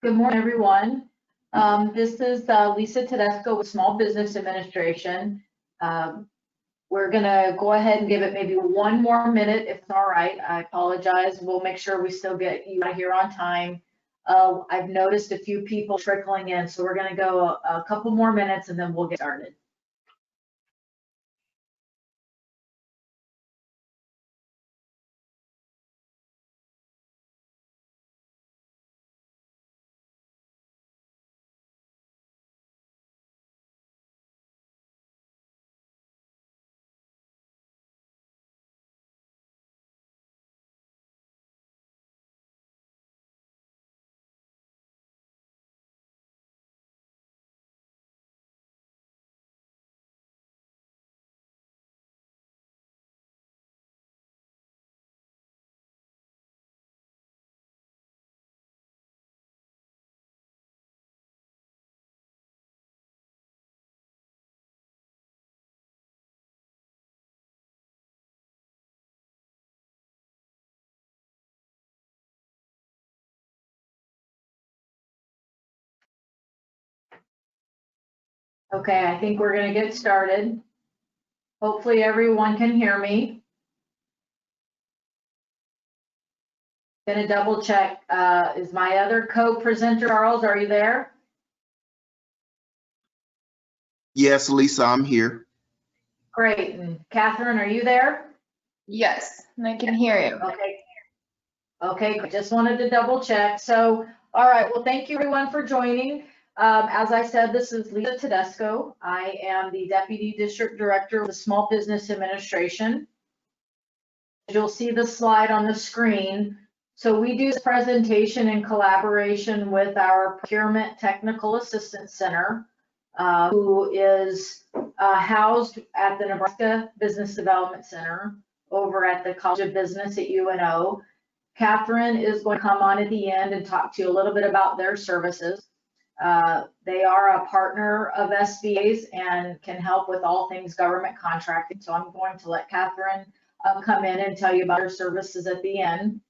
Good morning, everyone. This is Lisa Tedesco with Small Business Administration. We're going to go ahead and give it maybe one more minute, if it's all right. I apologize. We'll make sure we still get you out here on time. I've noticed a few people trickling in, so we're going to go a couple more minutes and then we'll get started. Okay, I think we're going to get started. Hopefully everyone can hear me. Going to double check. Is my other co-presenter, Charles, are you there? Yes, Lisa, I'm here. Great. And Catherine, are you there? Yes, and I can hear you. Okay, just wanted to double check. So, all right, well, thank you everyone for joining. As I said, this is Lisa Tedesco. I am the Deputy District Director of the Small Business Administration. You'll see the slide on the screen. So we do this presentation in collaboration with our Procurement Technical Assistance Center, who is housed at the Nebraska Business Development Center over at the College of Business at UNO. Catherine is going to come on at the end and talk to you a little bit about their services. They are a partner of SBA's and can help with all things government contracting. So I'm going to let Catherine come in and tell you about her services at the end.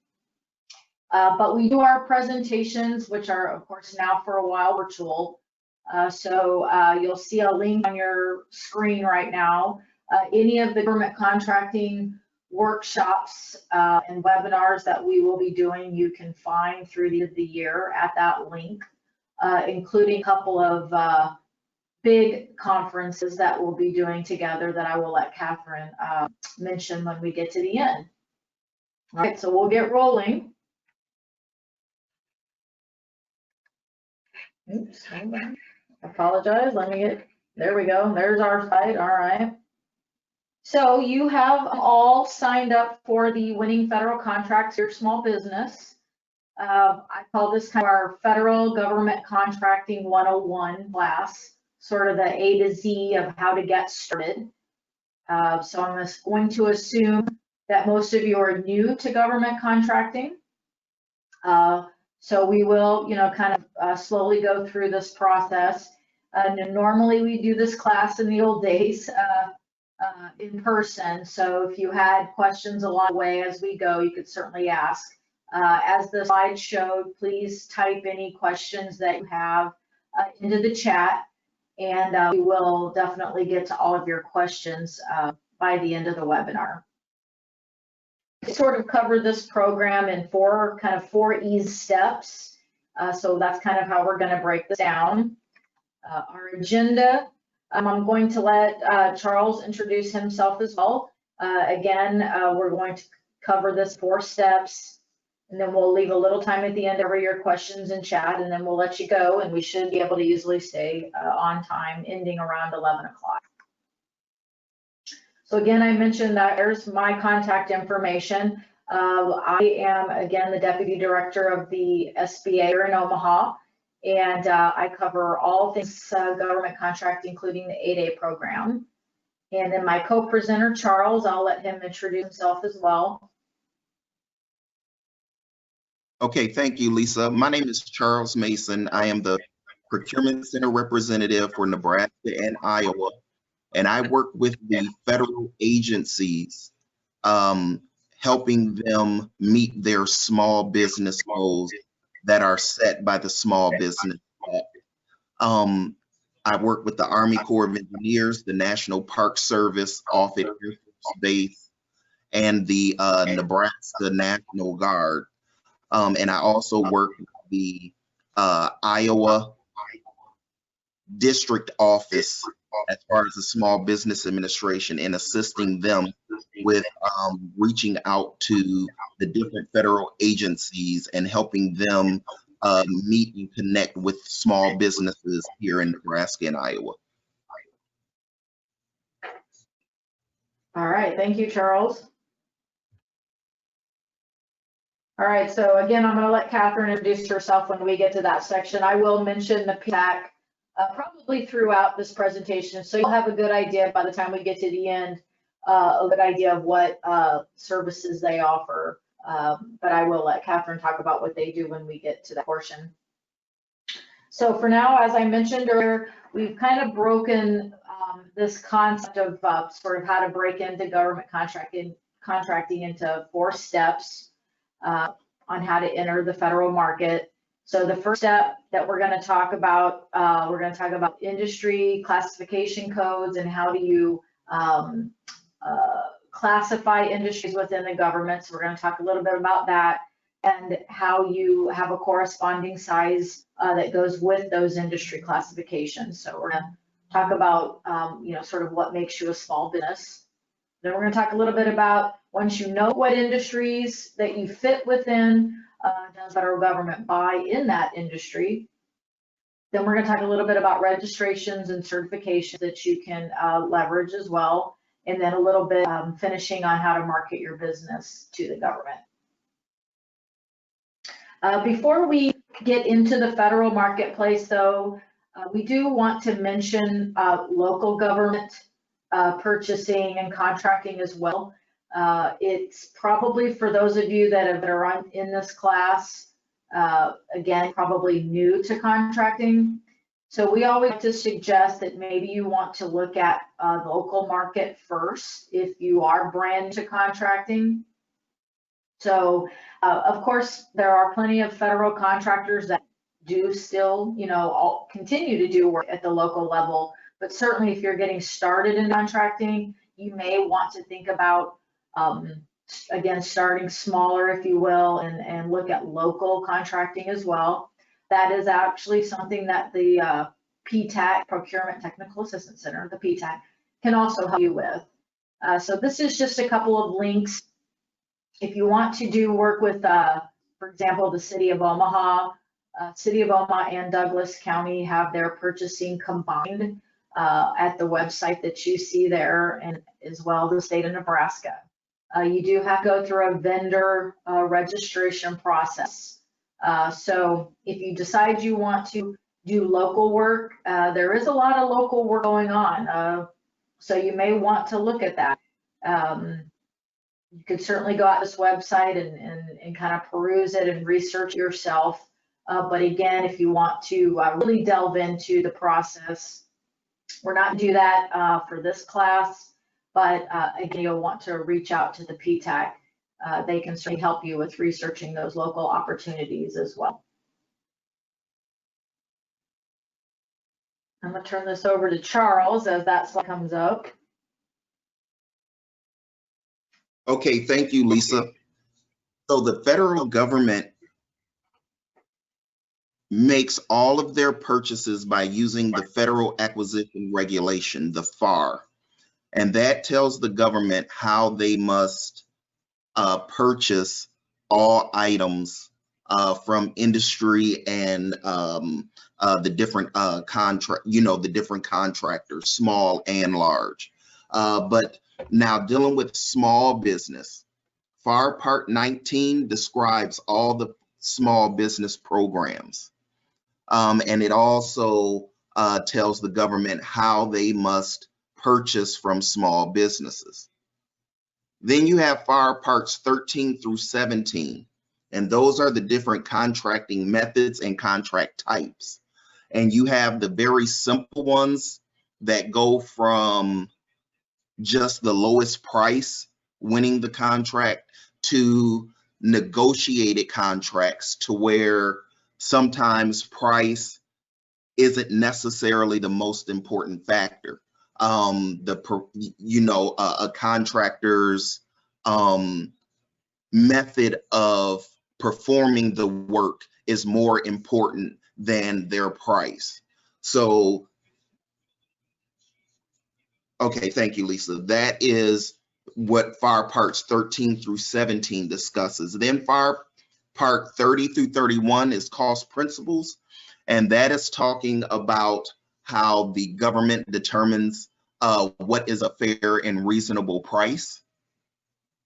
But we do our presentations, which are, of course, now for a while virtual. So you'll see a link on your screen right now. Any of the government contracting workshops and webinars that we will be doing, you can find through the end of the year at that link, including a couple of big conferences that we'll be doing together that I will let Catherine mention when we get to the end. All right, so we'll get rolling. Oops, hold on. I apologize. Let me get, there we go. There's our slide. All right. So you have all signed up for the Winning Federal Contracts Your Small Business. I call this kind of our Federal Government Contracting 101 class, sort of the A to Z of how to get started. So I'm going to assume that most of you are new to government contracting. So we will, kind of slowly go through this process. Normally we do this class in the old days in person. So if you had questions along the way as we go, you could certainly ask. As the slide showed, please type any questions that you have into the chat, and we will definitely get to all of your questions by the end of the webinar. We sort of cover this program in four ease steps. So that's kind of how we're going to break this down. Our agenda, I'm going to let Charles introduce himself as well. Again, we're going to cover this 4 steps, and then we'll leave a little time at the end over your questions in chat, and then we'll let you go, and we should be able to easily stay on time, ending around 11 o'clock. So again, I mentioned that there's my contact information. I am, again, the Deputy Director of the SBA here in Omaha, and I cover all things government contract, including the 8A program. And then my co-presenter, Charles, I'll let him introduce himself as well. Okay, thank you, Lisa. My name is Charles Mason. I am the Procurement Center representative for Nebraska and Iowa, and I work with the federal agencies, helping them meet their small business goals that are set by the Small Business Act. I work with the Army Corps of Engineers, the National Park Service, Offutt Air Force Base, and the Nebraska National Guard. And I also work with the Iowa District Office as far as the Small Business Administration in assisting them with reaching out to the different federal agencies and helping them meet and connect with small businesses here in Nebraska and Iowa. All right, thank you, Charles. All right, so again, I'm going to let Catherine introduce herself when we get to that section. I will mention the PTAC probably throughout this presentation, so you'll have a good idea by the time we get to the end, a good idea of what services they offer. But I will let Catherine talk about what they do when we get to that portion. So for now, as I mentioned earlier, we've kind of broken this concept of sort of how to break into government contracting into 4 steps on how to enter the federal market. So the first step that we're going to talk about, industry classification codes and how do you classify industries within the government. So we're going to talk a little bit about that and how you have a corresponding size that goes with those industry classifications. So we're going to talk about, sort of what makes you a small business. Then we're going to talk a little bit about once you know what industries that you fit within, does the federal government buy in that industry? Then we're going to talk a little bit about registrations and certifications that you can leverage as well. And then a little bit finishing on how to market your business to the government. Before we get into the federal marketplace, though, we do want to mention local government purchasing and contracting as well. It's probably for those of you that are in this class, again, probably new to contracting. So we always like to suggest that maybe you want to look at the local market first if you are brand new to contracting. So of course, there are plenty of federal contractors that do still, continue to do work at the local level. But certainly if you're getting started in contracting, you may want to think about, again, starting smaller, if you will, and look at local contracting as well. That is actually something that the PTAC, Procurement Technical Assistance Center, the PTAC, can also help you with. So this is just a couple of links. If you want to do work with, for example, the City of Omaha and Douglas County have their purchasing combined at the website that you see there, and as well the state of Nebraska. You do have to go through a vendor registration process. So if you decide you want to do local work, there is a lot of local work going on. So you may want to look at that. You could certainly go out to this website and kind of peruse it and research yourself. But again, if you want to really delve into the process, we're not do that for this class, but again, you'll want to reach out to the PTAC. They can certainly help you with researching those local opportunities as well. I'm going to turn this over to Charles as that slide comes up. Okay, thank you, Lisa. So the federal government makes all of their purchases by using the Federal Acquisition Regulation, the FAR, and that tells the government how they must purchase all items from industry and the different the different contractors, small and large. But now dealing with small business, FAR Part 19 describes all the small business programs. And it also tells the government how they must purchase from small businesses. Then you have FAR Parts 13 through 17, and those are the different contracting methods and contract types. And you have the very simple ones that go from just the lowest price winning the contract to negotiated contracts to where sometimes price isn't necessarily the most important factor. A contractor's method of performing the work is more important than their price. So, okay, thank you, Lisa. That is what FAR Parts 13 through 17 discusses. Then FAR Part 30 through 31 is cost principles, and that is talking about how the government determines what is a fair and reasonable price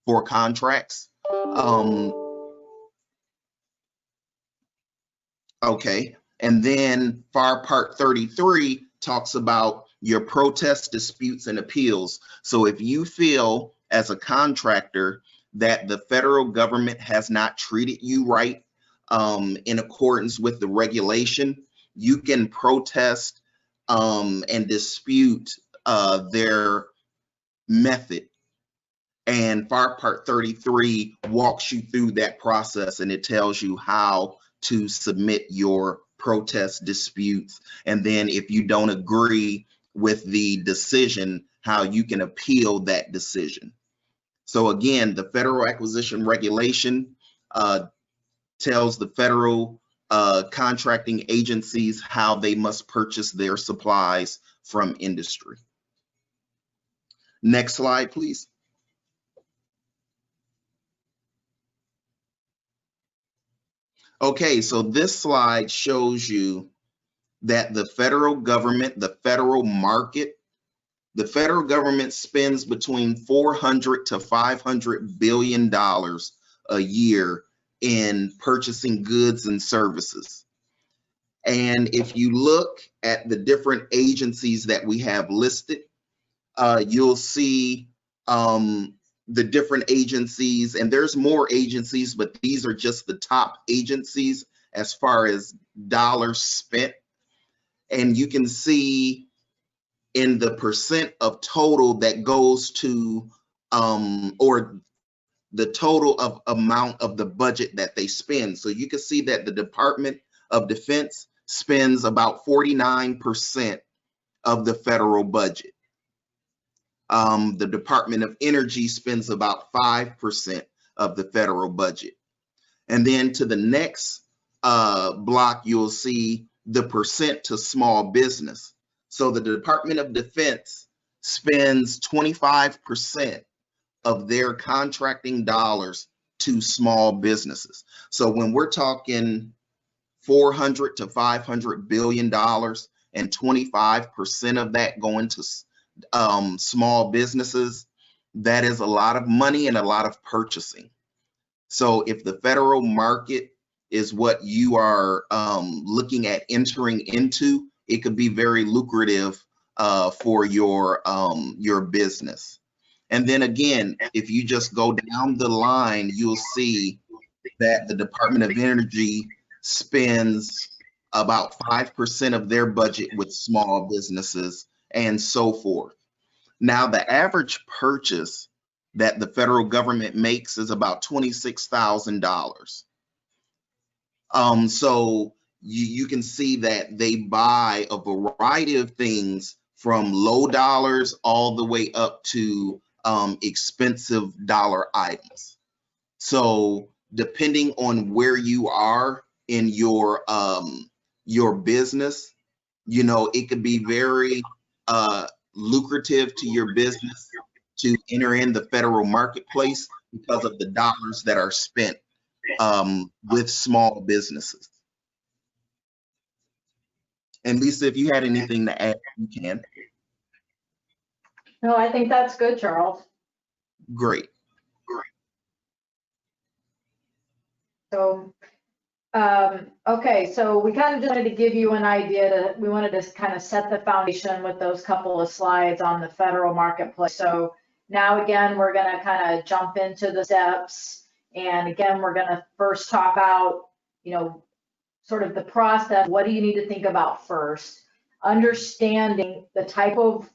for contracts. Okay, and then FAR Part 33 talks about your protest, disputes, and appeals. So if you feel as a contractor that the federal government has not treated you right in accordance with the regulation, you can protest and dispute their method. And FAR Part 33 walks you through that process, and it tells you how to submit your protest disputes. And then if you don't agree with the decision, how you can appeal that decision. So again, the Federal Acquisition Regulation tells the federal contracting agencies how they must purchase their supplies from industry. Next slide, please. Okay, so this slide shows you that the federal government, the federal market, the federal government spends between $400 to $500 billion a year in purchasing goods and services. And if you look at the different agencies that we have listed, you'll see the different agencies, and there's more agencies, but these are just the top agencies as far as dollars spent. And you can see in the percent of total that goes to, or the total of amount of the budget that they spend. So you can see that the Department of Defense spends about 49% of the federal budget. The Department of Energy spends about 5% of the federal budget. And then to the next block, you'll see the percent to small business. So the Department of Defense spends 25% of their contracting dollars to small businesses. So when we're talking $400 to $500 billion and 25% of that going to small businesses, that is a lot of money and a lot of purchasing. So if the federal market is what you are looking at entering into, it could be very lucrative for your business. And then again, if you just go down the line, you'll see that the Department of Energy spends about 5% of their budget with small businesses and so forth. Now, the average purchase that the federal government makes is about $26,000. So you can see that they buy a variety of things from low dollars all the way up to expensive dollar items. So depending on where you are in your business, you know, it could be very lucrative to your business to enter in the federal marketplace because of the dollars that are spent with small businesses. And Lisa, if you had anything to add, you can. No, I think that's good, Charles. Great. So, okay, so we kind of just wanted to give you an idea we wanted to kind of set the foundation with those couple of slides on the federal marketplace. So now again, we're going to kind of jump into the steps. And again, we're going to first talk about, you know, sort of the process. What do you need to think about first? Understanding the type of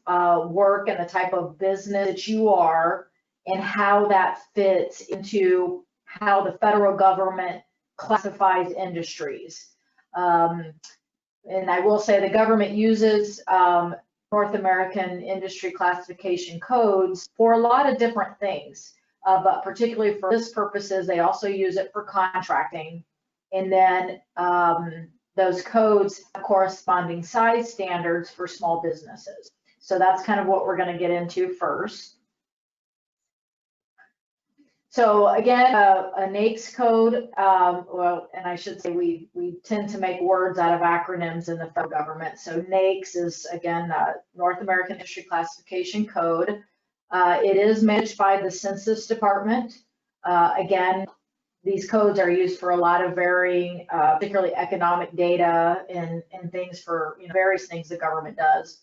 work and the type of business that you are and how that fits into how the federal government classifies industries. And I will say the government uses North American industry classification codes for a lot of different things, but particularly for this purposes, they also use it for contracting. And then those codes have corresponding size standards for small businesses. So that's kind of what we're going to get into first. So again, a NAICS code, well, and I should say we tend to make words out of acronyms in the federal government. So NAICS is, again, North American Industry Classification Code. It is managed by the Census Department. Again, these codes are used for a lot of varying, particularly economic data and things for various things the government does.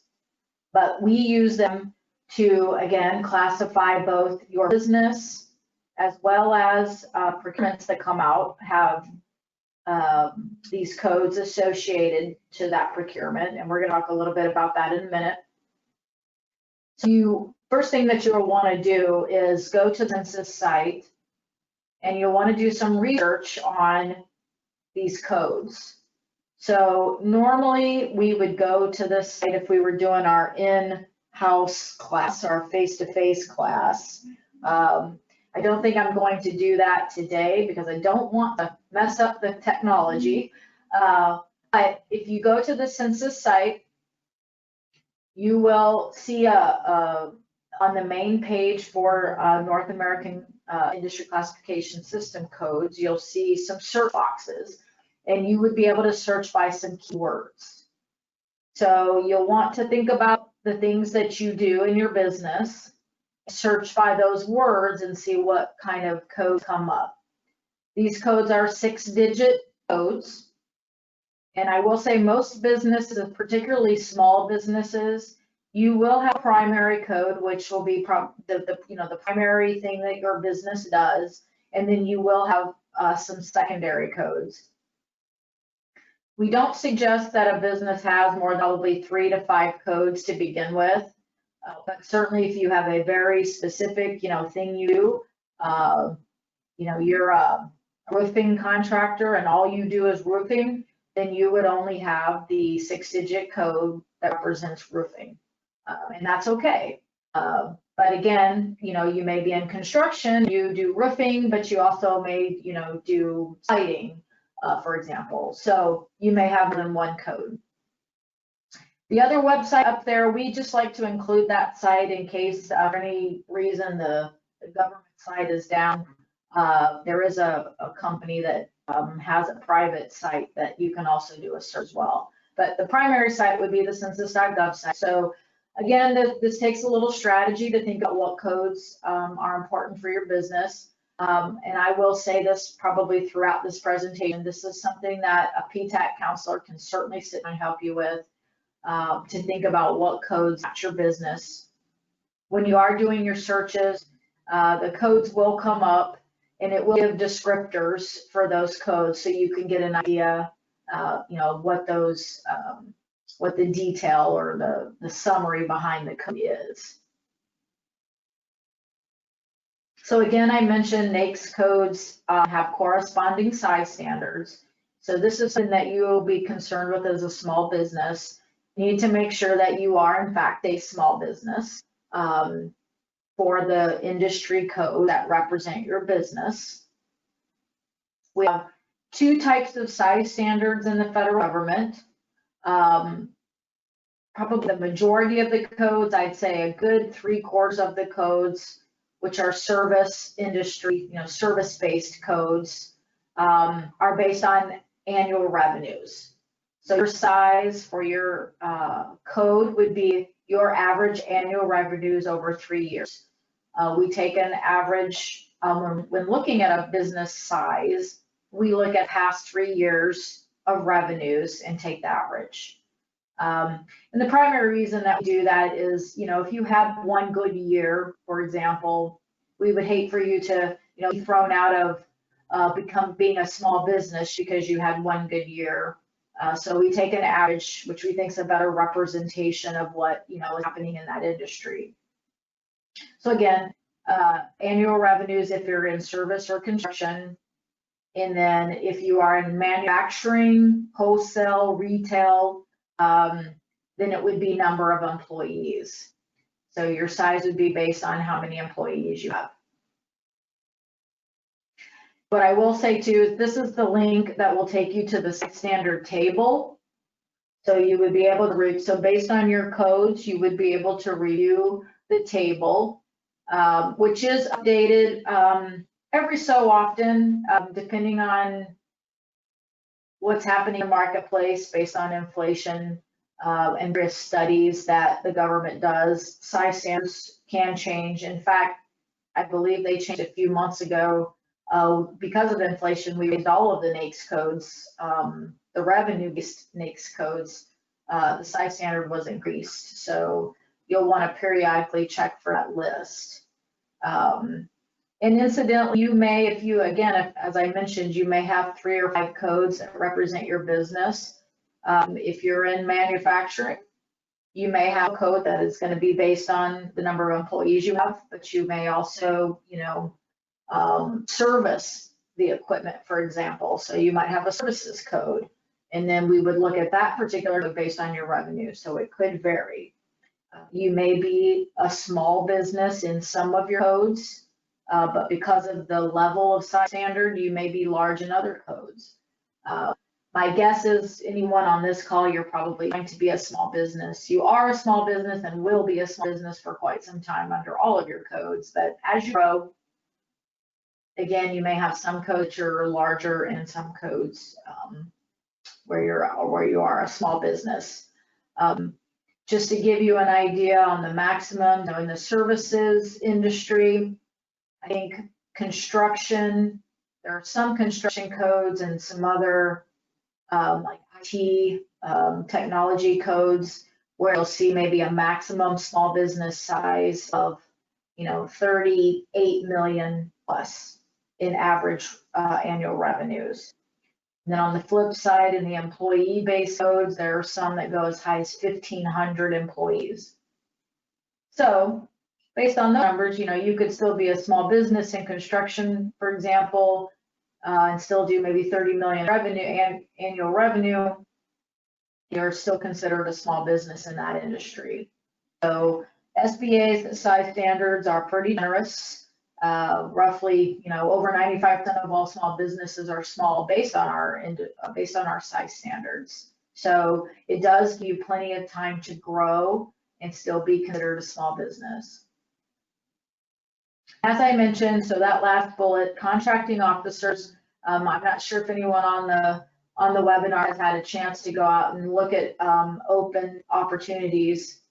But we use them to, again, classify both your business as well as procurements that come out have these codes associated to that procurement. And we're going to talk a little bit about that in a minute. So first thing that you'll want to do is go to the census site, and you'll want to do some research on these codes. So normally we would go to this site if we were doing our in-house class, our face-to-face class. I don't think I'm going to do that today because I don't want to mess up the technology. But if you go to the census site, you will see on the main page for North American Industry Classification System codes, you'll see some search boxes, and you would be able to search by some keywords. So you'll want to think about the things that you do in your business, search by those words and see what kind of codes come up. These codes are 6-digit codes. And I will say most businesses, particularly small businesses, you will have primary code, which will be the primary thing that your business does. And then you will have some secondary codes. We don't suggest that a business has more than probably 3 to 5 codes to begin with. But certainly if you have a very specific, thing you do, you're a roofing contractor and all you do is roofing, then you would only have the 6-digit code that represents roofing. And that's okay. But again, you may be in construction, you do roofing, but you also may, do siding, for example. So you may have more than one code. The other website up there, we just like to include that site in case for any reason the government site is down. There is a company that has a private site that you can also do a search as well. But the primary site would be the census.gov site. So again, this takes a little strategy to think about what codes are important for your business. And I will say this probably throughout this presentation, this is something that a PTAC counselor can certainly sit and help you with. To think about what codes match your business. When you are doing your searches, the codes will come up and it will give descriptors for those codes so you can get an idea, what those, what the detail or the summary behind the code is. So again, I mentioned NAICS codes have corresponding size standards. So this is something that you will be concerned with as a small business. You need to make sure that you are in fact a small business for the industry code that represent your business. We have 2 types of size standards in the federal government. Probably the majority of the codes, I'd say a good 3/4 of the codes, which are service industry, service-based codes, are based on annual revenues. So your size for your code would be your average annual revenues over 3 years. We take an average, when looking at a business size, we look at past 3 years of revenues and take the average. And the primary reason that we do that is, if you had one good year, for example, we would hate for you to, be thrown out of being a small business because you had one good year. So we take an average, which we think is a better representation of what is happening in that industry. So again, annual revenues if you're in service or construction, And then if you are in manufacturing, wholesale, retail, then it would be number of employees. So your size would be based on how many employees you have. What I will say too is this is the link that will take you to the standard table. So you would be able to read, so based on your codes, you would be able to review the table, which is updated every so often, depending on what's happening in the marketplace based on inflation and risk studies that the government does. Size standards can change. In fact, I believe they changed a few months ago. Because of inflation, we raised all of the NAICS codes, the revenue-based NAICS codes. The size standard was increased. So you'll want to periodically check for that list. And incidentally, you may, if you, again, as I mentioned, you may have 3 or 5 codes that represent your business. If you're in manufacturing, you may have a code that is going to be based on the number of employees you have, but you may also, service the equipment, for example. So you might have a services code, and then we would look at that particular code based on your revenue. So it could vary. You may be a small business in some of your codes, but because of the level of size standard, you may be large in other codes. My guess is anyone on this call, you're probably going to be a small business. You are a small business and will be a small business for quite some time under all of your codes, but as you grow, again, you may have some codes that are larger and some codes where you are a small business. Just to give you an idea on the maximum, in the services industry, I think construction, there are some construction codes and some other like IT technology codes where you'll see maybe a maximum small business size of 38 million plus in average annual revenues. And then on the flip side, in the employee-based codes, there are some that go as high as 1,500 employees. So based on the numbers, you could still be a small business in construction, for example, and still do maybe 30 million revenue and annual revenue. You're still considered a small business in that industry. So SBA's size standards are pretty generous. Roughly, over 95% of all small businesses are small based on our size standards. So it does give you plenty of time to grow and still be considered a small business. As I mentioned, so that last bullet, contracting officers. I'm not sure if anyone on the webinar has had a chance to go out and look at open opportunities,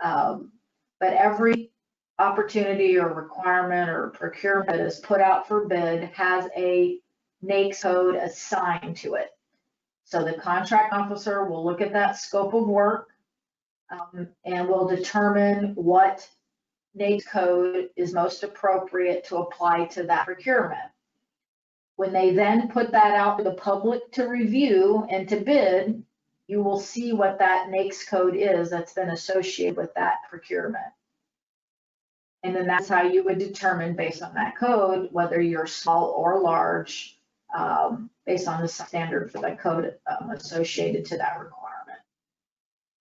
but every opportunity or requirement or procurement that is put out for bid has a NAICS code assigned to it. So the contract officer will look at that scope of work and will determine what NAICS code is most appropriate to apply to that procurement. When they then put that out to the public to review and to bid, you will see what that NAICS code is that's been associated with that procurement. And then that's how you would determine based on that code, whether you're small or large, based on the standard for the code associated to that requirement.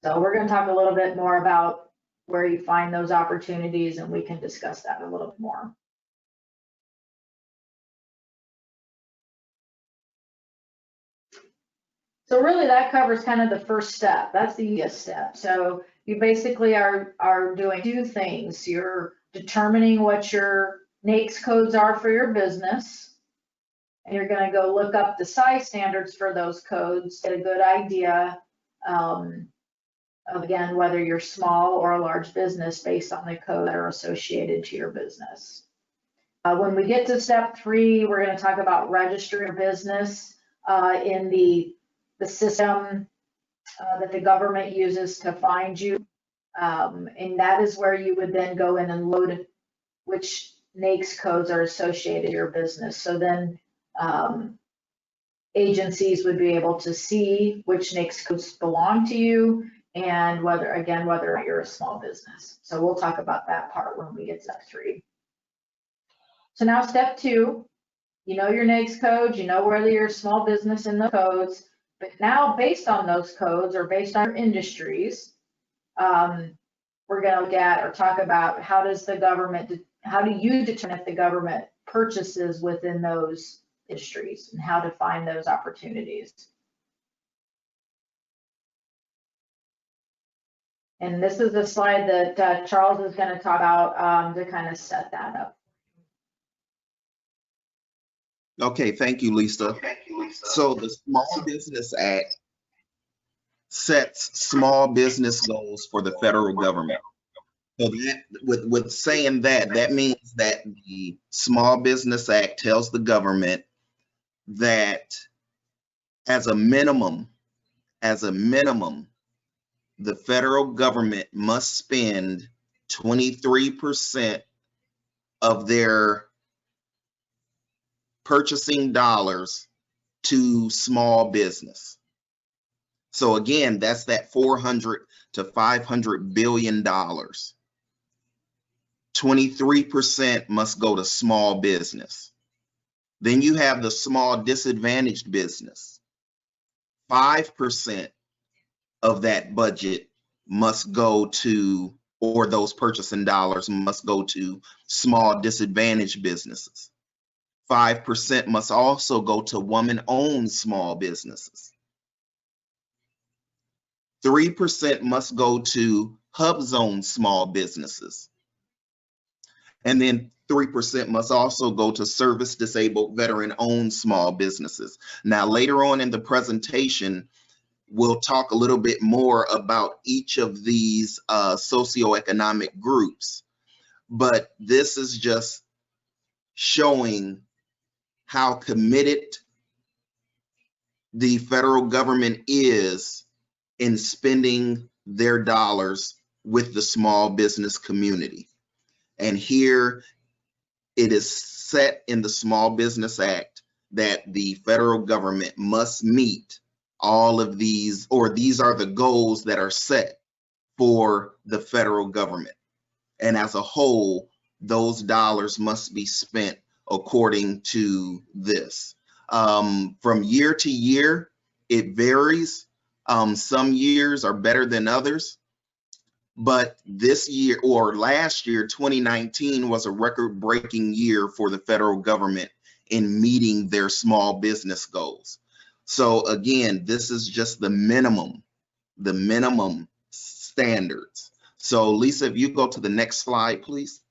So we're going to talk a little bit more about where you find those opportunities, and we can discuss that a little bit more. So really that covers kind of the first step. That's the easiest step. So you basically are doing 2 things. You're determining what your NAICS codes are for your business, and you're going to go look up the size standards for those codes, get a good idea of, again, whether you're small or a large business based on the code that are associated to your business. When we get to step 3, we're going to talk about registering your business in the system that the government uses to find you. And that is where you would then go in and load which NAICS codes are associated to your business. So then agencies would be able to see which NAICS codes belong to you and whether you're a small business. So we'll talk about that part when we get to step 3. So now step 2, You know your NAICS codes, you know whether you're a small business in the codes, but now based on those codes or based on your industries, we're going to look at or talk about how do you determine if the government purchases within those industries and how to find those opportunities. And this is the slide that Charles is going to talk about to kind of set that up. Okay, thank you, Lisa. So the Small Business Act sets small business goals for the federal government. So that, with saying that, that means that the Small Business Act tells the government that as a minimum, the federal government must spend 23% of their purchasing dollars to small business. So again, that's that 400 to 500 billion dollars. 23% must go to small business. Then you have the small disadvantaged business. 5% of that budget must go to, or those purchasing dollars must go to small disadvantaged businesses. 5% must also go to woman-owned small businesses. 3% must go to HUBZone small businesses. And then 3% must also go to service-disabled veteran-owned small businesses. Now, later on in the presentation, we'll talk a little bit more about each of these socioeconomic groups, but this is just showing how committed the federal government is in spending their dollars with the small business community. And here it is set in the Small Business Act that the federal government must meet all of these, or these are the goals that are set for the federal government. And as a whole, those dollars must be spent according to this. From year to year, it varies. Some years are better than others. But this year, or last year, 2019, was a record-breaking year for the federal government in meeting their small business goals. So again, this is just the minimum standards. So Lisa, if you go to the next slide, please.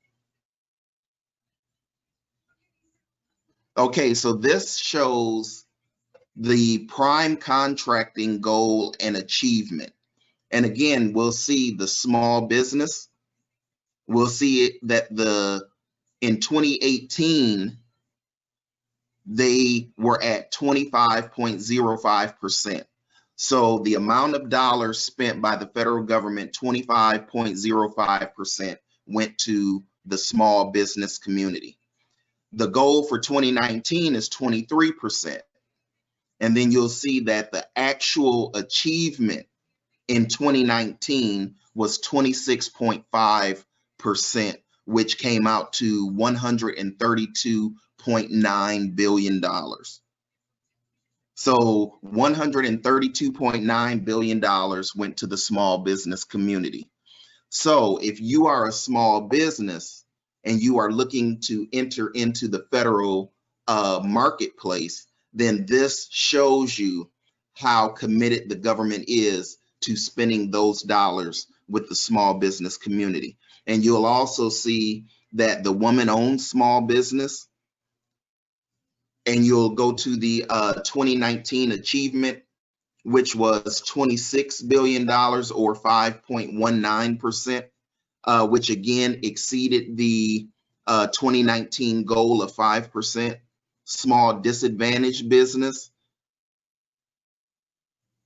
Okay, so this shows the prime contracting goal and achievement. And again, we'll see the small business. We'll see it that in 2018, they were at 25.05%. So the amount of dollars spent by the federal government, 25.05%, went to the small business community. The goal for 2019 is 23%. And then you'll see that the actual achievement in 2019 was 26.5%, which came out to $132.9 billion. So $132.9 billion went to the small business community. So if you are a small business and you are looking to enter into the federal marketplace, then this shows you how committed the government is to spending those dollars with the small business community. And you'll also see that the woman-owned small business, and you'll go to the 2019 achievement, which was $26 billion or 5.19%, which again exceeded the 2019 goal of 5%. Small disadvantaged business,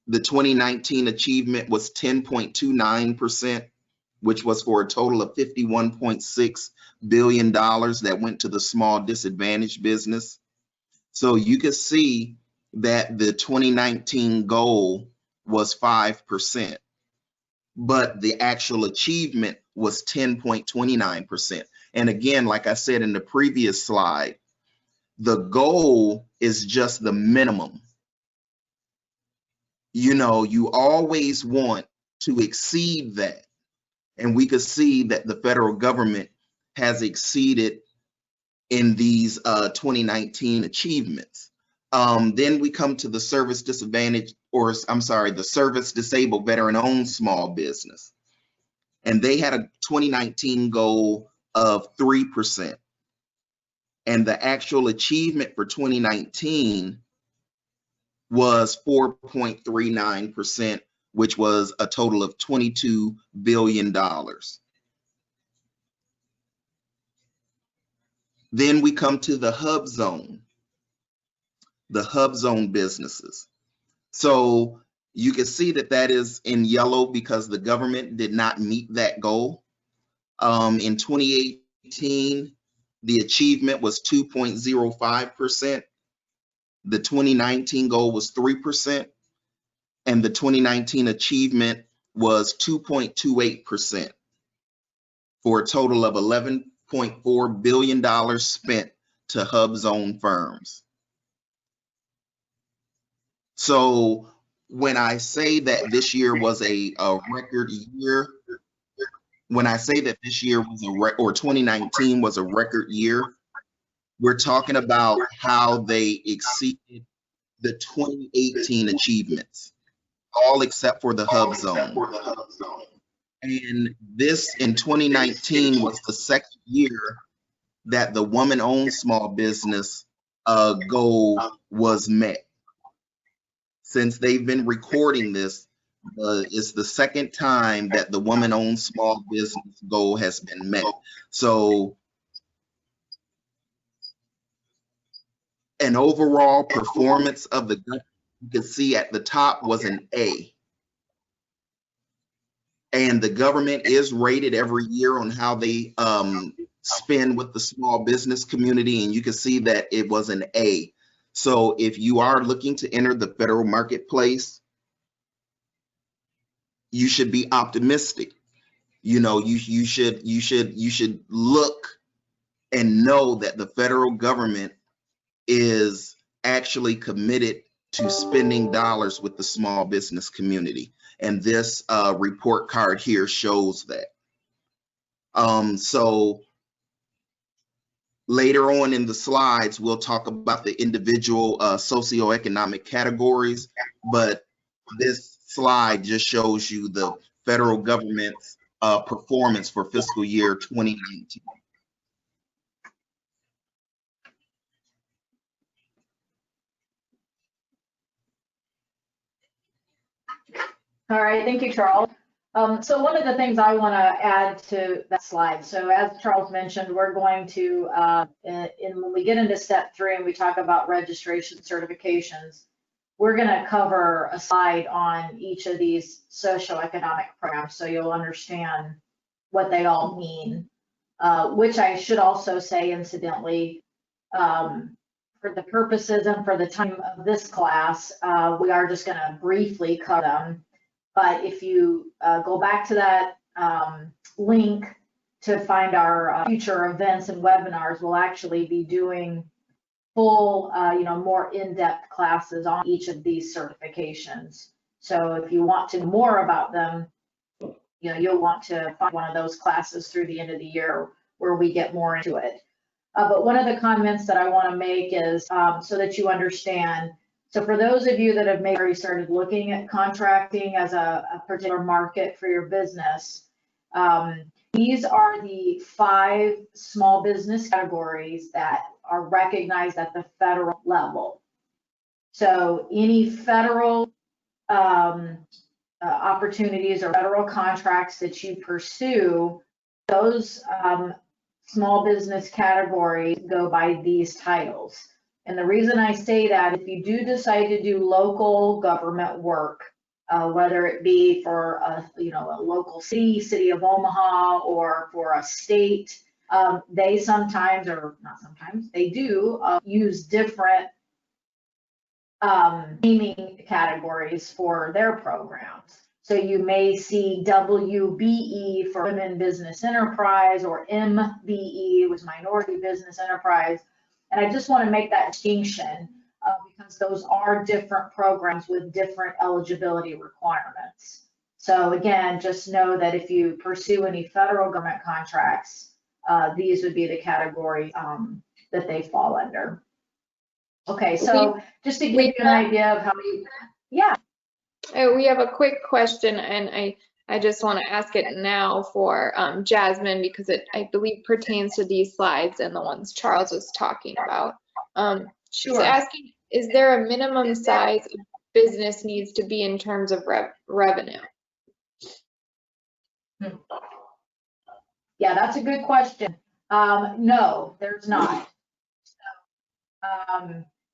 the 2019 achievement was 10.29%, which was for a total of $51.6 billion that went to the small disadvantaged business. So you can see that the 2019 goal was 5%, but the actual achievement was 10.29%. And again, like I said in the previous slide, The goal is just the minimum. You know, you always want to exceed that. And we could see that the federal government has exceeded in these 2019 achievements. Then we come to the service disadvantaged, or I'm sorry, the service disabled veteran-owned small business. And they had a 2019 goal of 3%. And the actual achievement for 2019 was 4.39%, which was a total of $22 billion. Then we come to the hub zone businesses. So you can see that that is in yellow because the government did not meet that goal. In 2018, the achievement was 2.05%. The 2019 goal was 3%, and the 2019 achievement was 2.28%, for a total of $11.4 billion spent to hub zone firms. So when I say that this year was a record year, when I say that this year was or 2019 was a record year, we're talking about how they exceeded the 2018 achievements, all except for the hub zone. And this in 2019 was the second year that the woman-owned small business goal was met. Since they've been recording this, it's the second time that the woman-owned small business goal has been met. So an overall performance of the government, you can see at the top, was an A. And the government is rated every year on how they spend with the small business community, and you can see that it was an A. So if you are looking to enter the federal marketplace, you should be optimistic. You know, you should look and know that the federal government is actually committed to spending dollars with the small business community. And this report card here shows that. So later on in the slides, we'll talk about the individual socioeconomic categories, but this slide just shows you the federal government's performance for fiscal year 2019. All right, thank you, Charles. So one of the things I want to add to that slide, so as Charles mentioned, we're going to, when we get into step 3 and we talk about registration certifications, we're going to cover a slide on each of these socioeconomic programs so you'll understand what they all mean, which I should also say, incidentally, for the purposes and for the time of this class, we are just going to briefly cover them. But if you go back to that link to find our future events and webinars, we'll actually be doing full, more in-depth classes on each of these certifications. So if you want to know more about them, you'll want to find one of those classes through the end of the year where we get more into it. But one of the comments that I want to make is so that you understand. So for those of you that have maybe already started looking at contracting as a particular market for your business, these are the 5 small business categories that are recognized at the federal level. So any federal opportunities or federal contracts that you pursue, those small business categories go by these titles. And the reason I say that, if you do decide to do local government work, whether it be for a local city of Omaha, or for a state, they sometimes, or not sometimes, they do use different naming categories for their programs. So you may see WBE for Women Business Enterprise, or MBE was Minority Business Enterprise. And I just want to make that distinction because those are different programs with different eligibility requirements. So again, just know that if you pursue any federal government contracts, these would be the category that they fall under. Okay, so just to give you an idea of how you, yeah. We have a quick question, and I just want to ask it now for Jasmine, because it, I believe, pertains to these slides and the ones Charles was talking about. She's Sure. asking, is there a minimum size a business needs to be in terms of revenue? Yeah, that's a good question. No, there's not.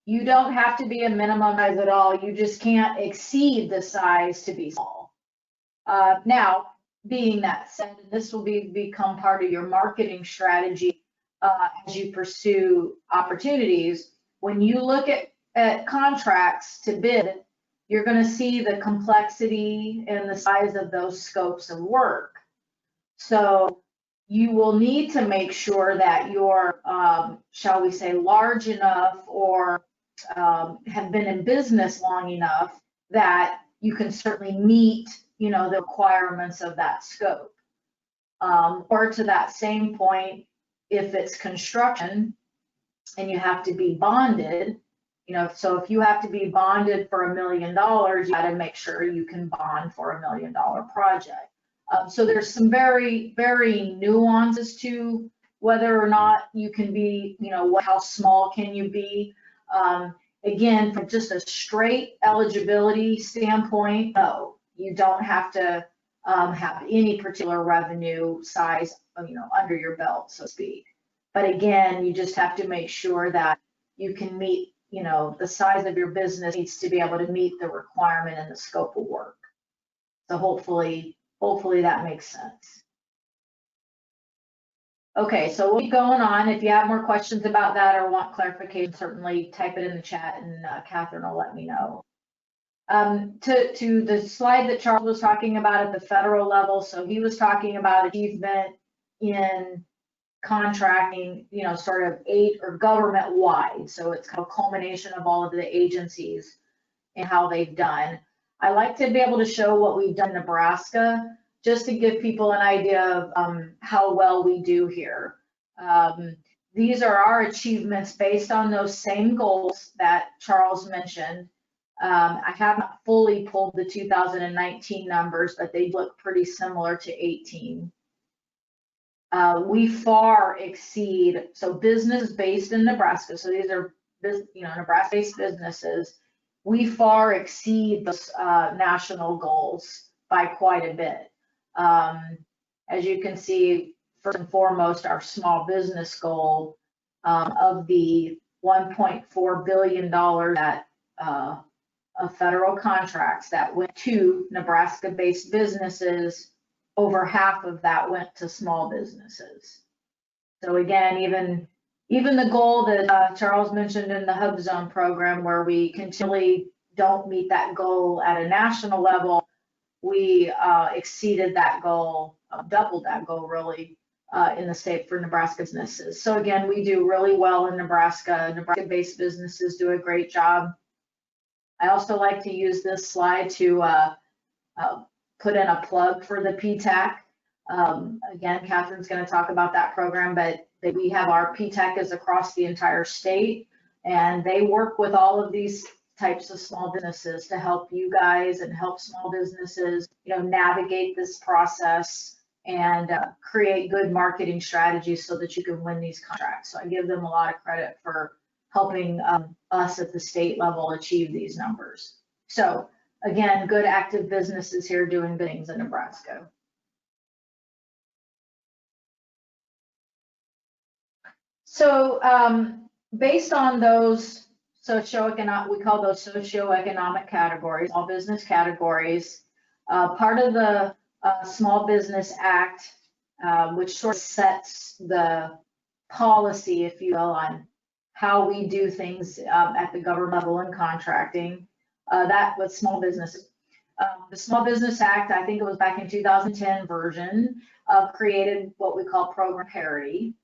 You don't have to be a minimum size at all. You just can't exceed the size to be small. Now, being that said, this will become part of your marketing strategy as you pursue opportunities. When you look at contracts to bid, you're going to see the complexity and the size of those scopes of work. So you will need to make sure that you're, shall we say, large enough or have been in business long enough that you can certainly meet, you know, the requirements of that scope. Or to that same point, if it's construction and you have to be bonded, you know, so if you have to be bonded for $1 million, you got to make sure you can bond for a $1 million project. So there's some very, very nuances to whether or not you can be, you know, how small can you be? Again, from just a straight eligibility standpoint, no, you don't have to have any particular revenue size, you know, under your belt, so to speak. But again, you just have to make sure that you can meet, you know, the size of your business needs to be able to meet the requirement and the scope of work. So hopefully that makes sense. Okay, so we'll keep going on. If you have more questions about that or want clarification, certainly type it in the chat and Catherine will let me know. To the slide that Charles was talking about at the federal level, so he was talking about achievement in contracting, you know, sort of or government wide. So it's kind of a culmination of all of the agencies and how they've done. I like to be able to show what we've done in Nebraska, just to give people an idea of how well we do here. These are our achievements based on those same goals that Charles mentioned. I haven't fully pulled the 2019 numbers, but they look pretty similar to 18. We far exceed, so businesses based in Nebraska, so these are, you know, Nebraska-based businesses, we far exceed those national goals by quite a bit. As you can see, first and foremost, our small business goal of the $1.4 billion that of federal contracts that went to Nebraska-based businesses, over half of that went to small businesses. So again, even the goal that Charles mentioned in the Hub Zone program, where we continually don't meet that goal at a national level, we exceeded that goal, doubled that goal really in the state for Nebraska businesses. So again, we do really well in Nebraska. Nebraska-based businesses do a great job. I also like to use this slide to put in a plug for the PTAC. Again, Catherine's going to talk about that program, but we have our PTAC is across the entire state, and they work with all of these types of small businesses to help you guys and help small businesses, you know, navigate this process and create good marketing strategies so that you can win these contracts. So I give them a lot of credit for helping us at the state level achieve these numbers. So again, good active businesses here doing good things in Nebraska. So based on those socioeconomic, we call those socioeconomic categories, all business categories, part of the Small Business Act, which sort of sets the policy, if you will, on how we do things at the government level in contracting, that was small businesses. The Small Business Act, I think it was back in 2010 version, created what we call program parity.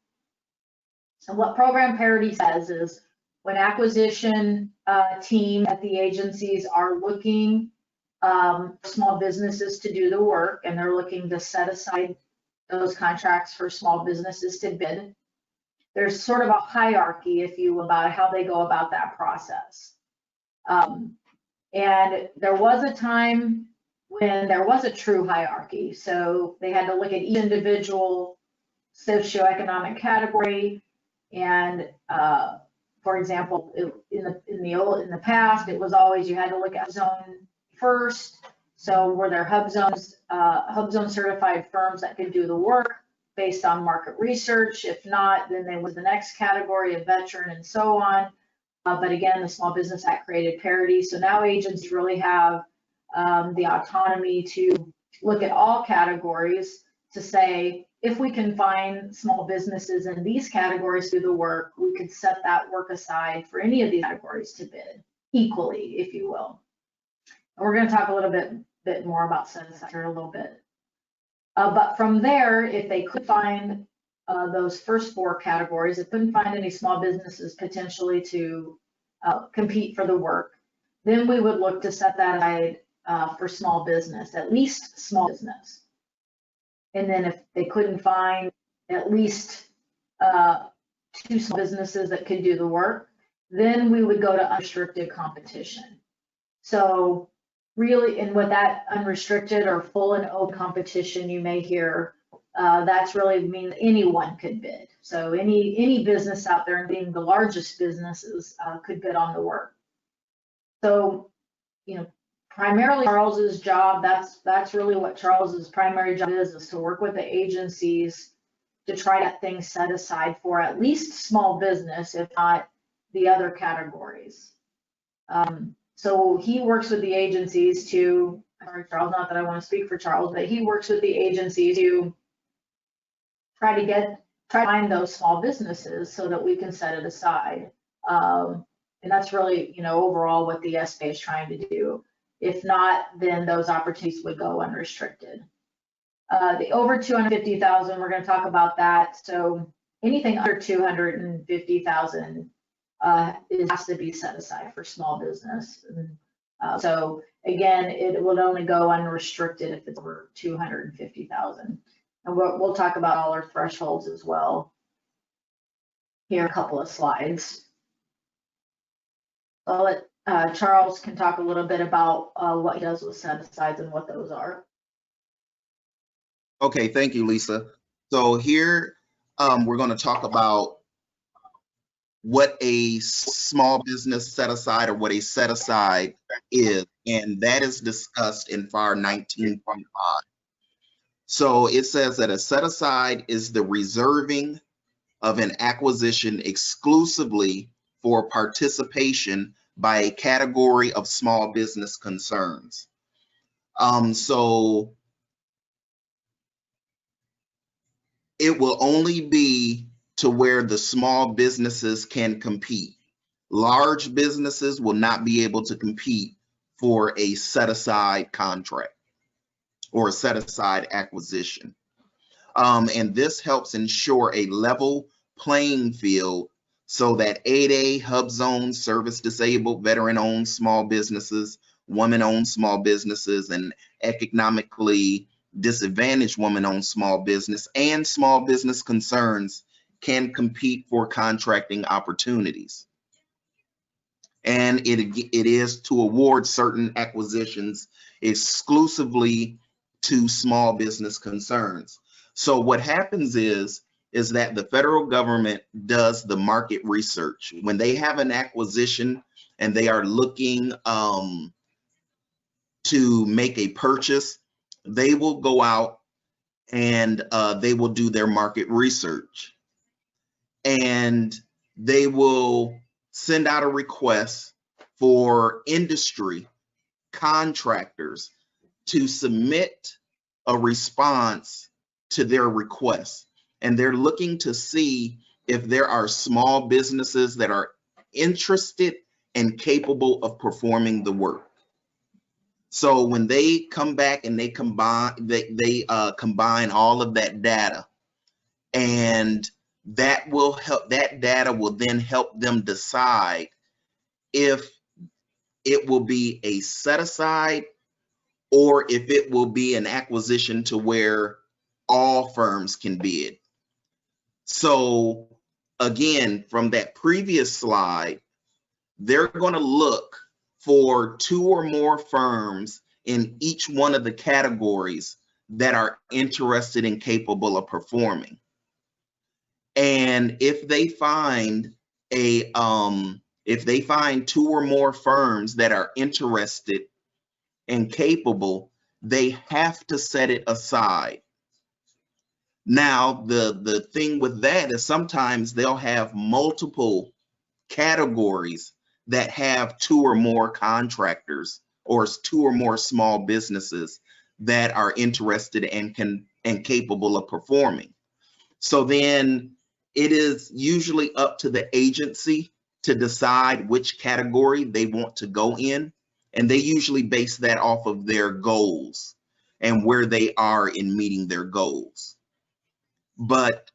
And what program parity says is when acquisition team at the agencies are looking small businesses to do the work, and they're looking to set aside those contracts for small businesses to bid, there's sort of a hierarchy, if you will, about how they go about that process. And there was a time when there was a true hierarchy. So they had to look at each individual socioeconomic category. And for example, in the past, it was always you had to look at zone first. So were there hub zone certified firms that could do the work based on market research? If not, then there was the next category of veteran and so on. But again, the Small Business Act created parity. So now agents really have the autonomy to look at all categories to say, if we can find small businesses in these categories to do the work, we could set that work aside for any of these categories to bid equally, if you will. And we're going to talk a little bit more about set aside in a little bit. But from there, if they could find those first four categories, they couldn't find any small businesses potentially to compete for the work, then we would look to set that aside for small business, at least small business. And then if they couldn't find at least 2 small businesses that could do the work, then we would go to unrestricted competition. So really, and with that unrestricted or full and open competition, you may hear, that's really mean anyone could bid. So any business out there, and being the largest businesses, could bid on the work. So, you know, primarily Charles's job, that's really what Charles's primary job is to work with the agencies to try to get things set aside for at least small business, if not the other categories. So he works with the agencies to, sorry, Charles, not that I want to speak for Charles, but he works with the agencies to try to find those small businesses so that we can set it aside. And that's really, you know, overall what the SBA is trying to do. If not, then those opportunities would go unrestricted. The over 250,000, we're going to talk about that. So anything under 250,000 has to be set aside for small business. So again, it would only go unrestricted if it's over 250,000. And we'll talk about dollar thresholds as well here in a couple of slides. I'll let Charles can talk a little bit about what he does with set-asides and what those are. Okay, thank you, Lisa. So here we're going to talk about what a small business set-aside or what a set-aside is, and that is discussed in FAR 19.5. So it says that a set-aside is the reserving of an acquisition exclusively for participation by a category of small business concerns. So it will only be to where the small businesses can compete. Large businesses will not be able to compete for a set-aside contract or a set-aside acquisition. And this helps ensure a level playing field so that 8A, hub zone, service disabled, veteran-owned small businesses, women-owned small businesses, and economically disadvantaged women-owned small business and small business concerns can compete for contracting opportunities. And it is to award certain acquisitions exclusively to small business concerns. So what happens is that the federal government does the market research. When they have an acquisition and they are looking to make a purchase, they will go out and they will do their market research. And they will send out a request for industry contractors to submit a response to their request. And they're looking to see if there are small businesses that are interested and capable of performing the work. So when they come back and they combine all of that data, and that will help, that data will then help them decide if it will be a set aside or if it will be an acquisition to where all firms can bid. So again, from that previous slide, they're going to look for 2 or more firms in each one of the categories that are interested and capable of performing. And if they find if they find 2 or more firms that are interested and capable, they have to set it aside. Now, the thing with that is sometimes they'll have multiple categories that have 2 or more contractors or 2 or more small businesses that are interested and capable of performing. So then it is usually up to the agency to decide which category they want to go in. And they usually base that off of their goals and where they are in meeting their goals. But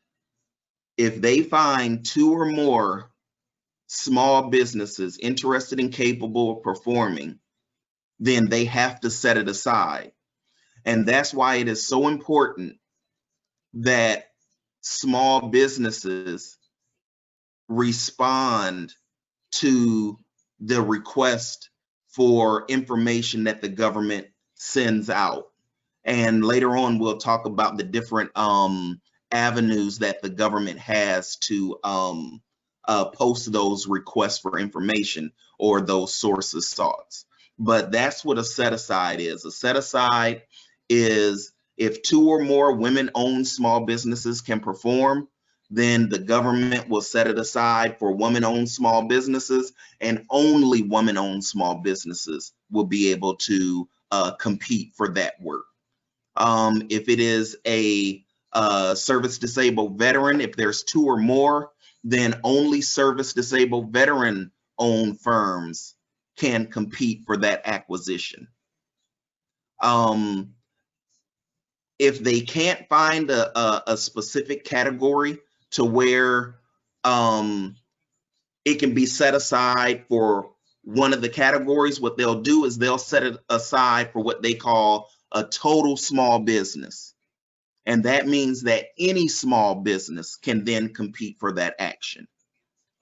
if they find 2 or more small businesses interested and capable of performing, then they have to set it aside. And that's why it is so important that small businesses respond to the request for information that the government sends out. And later on, we'll talk about the different avenues that the government has to post those requests for information or those sources sought. But that's what a set aside is. A set aside is if 2 or more women-owned small businesses can perform, then the government will set it aside for women-owned small businesses, and only women-owned small businesses will be able to compete for that work. If it is a service disabled veteran, if there's 2 or more, then only service disabled veteran owned firms can compete for that acquisition. If they can't find a specific category to where it can be set aside for one of the categories, what they'll do is they'll set it aside for what they call a total small business. And that means that any small business can then compete for that action.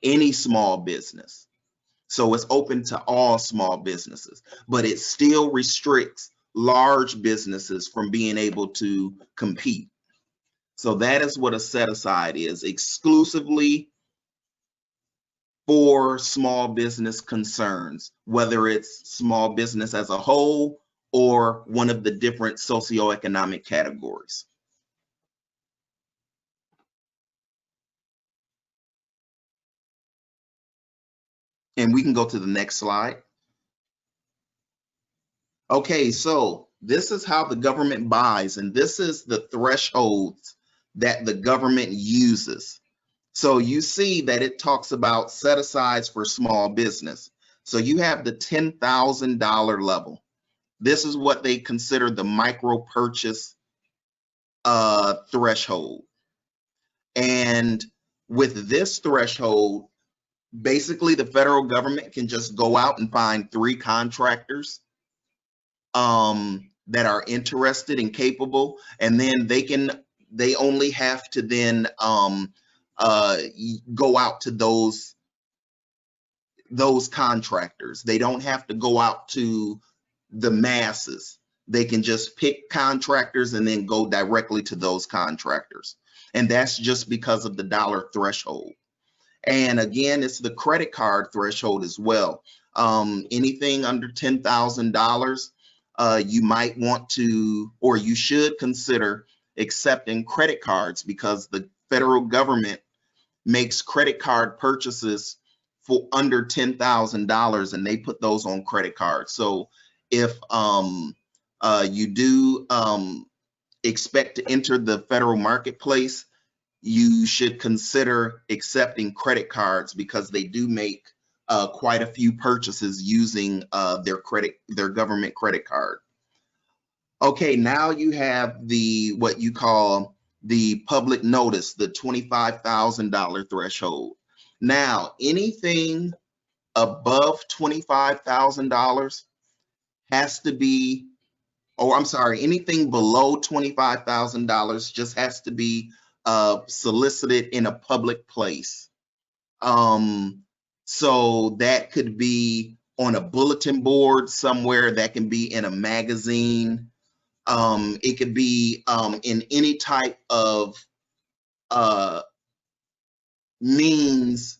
Any small business. So it's open to all small businesses, but it still restricts large businesses from being able to compete. So that is what a set aside is, exclusively for small business concerns, whether it's small business as a whole or one of the different socioeconomic categories. And we can go to the next slide. Okay, so this is how the government buys, and this is the thresholds that the government uses. So you see that it talks about set asides for small business. So you have the $10,000 level. This is what they consider the micro purchase threshold. And with this threshold, basically the federal government can just go out and find 3 contractors that are interested and capable, and then they only have to then go out to those contractors. They don't have to go out to the masses. They can just pick contractors and then go directly to those contractors. And that's just because of the dollar threshold. And again, it's the credit card threshold as well. Anything under $10,000, you might want to, or you should consider accepting credit cards, because the federal government makes credit card purchases for under $10,000 and they put those on credit cards. So if you do expect to enter the federal marketplace, you should consider accepting credit cards, because they do make quite a few purchases using their government credit card. Okay, now you have what you call the public notice, the $25,000 threshold. Now, anything above $25,000 has to be, oh, I'm sorry, anything below $25,000 just has to be solicited in a public place. So that could be on a bulletin board somewhere, that can be in a magazine. It could be in any type of means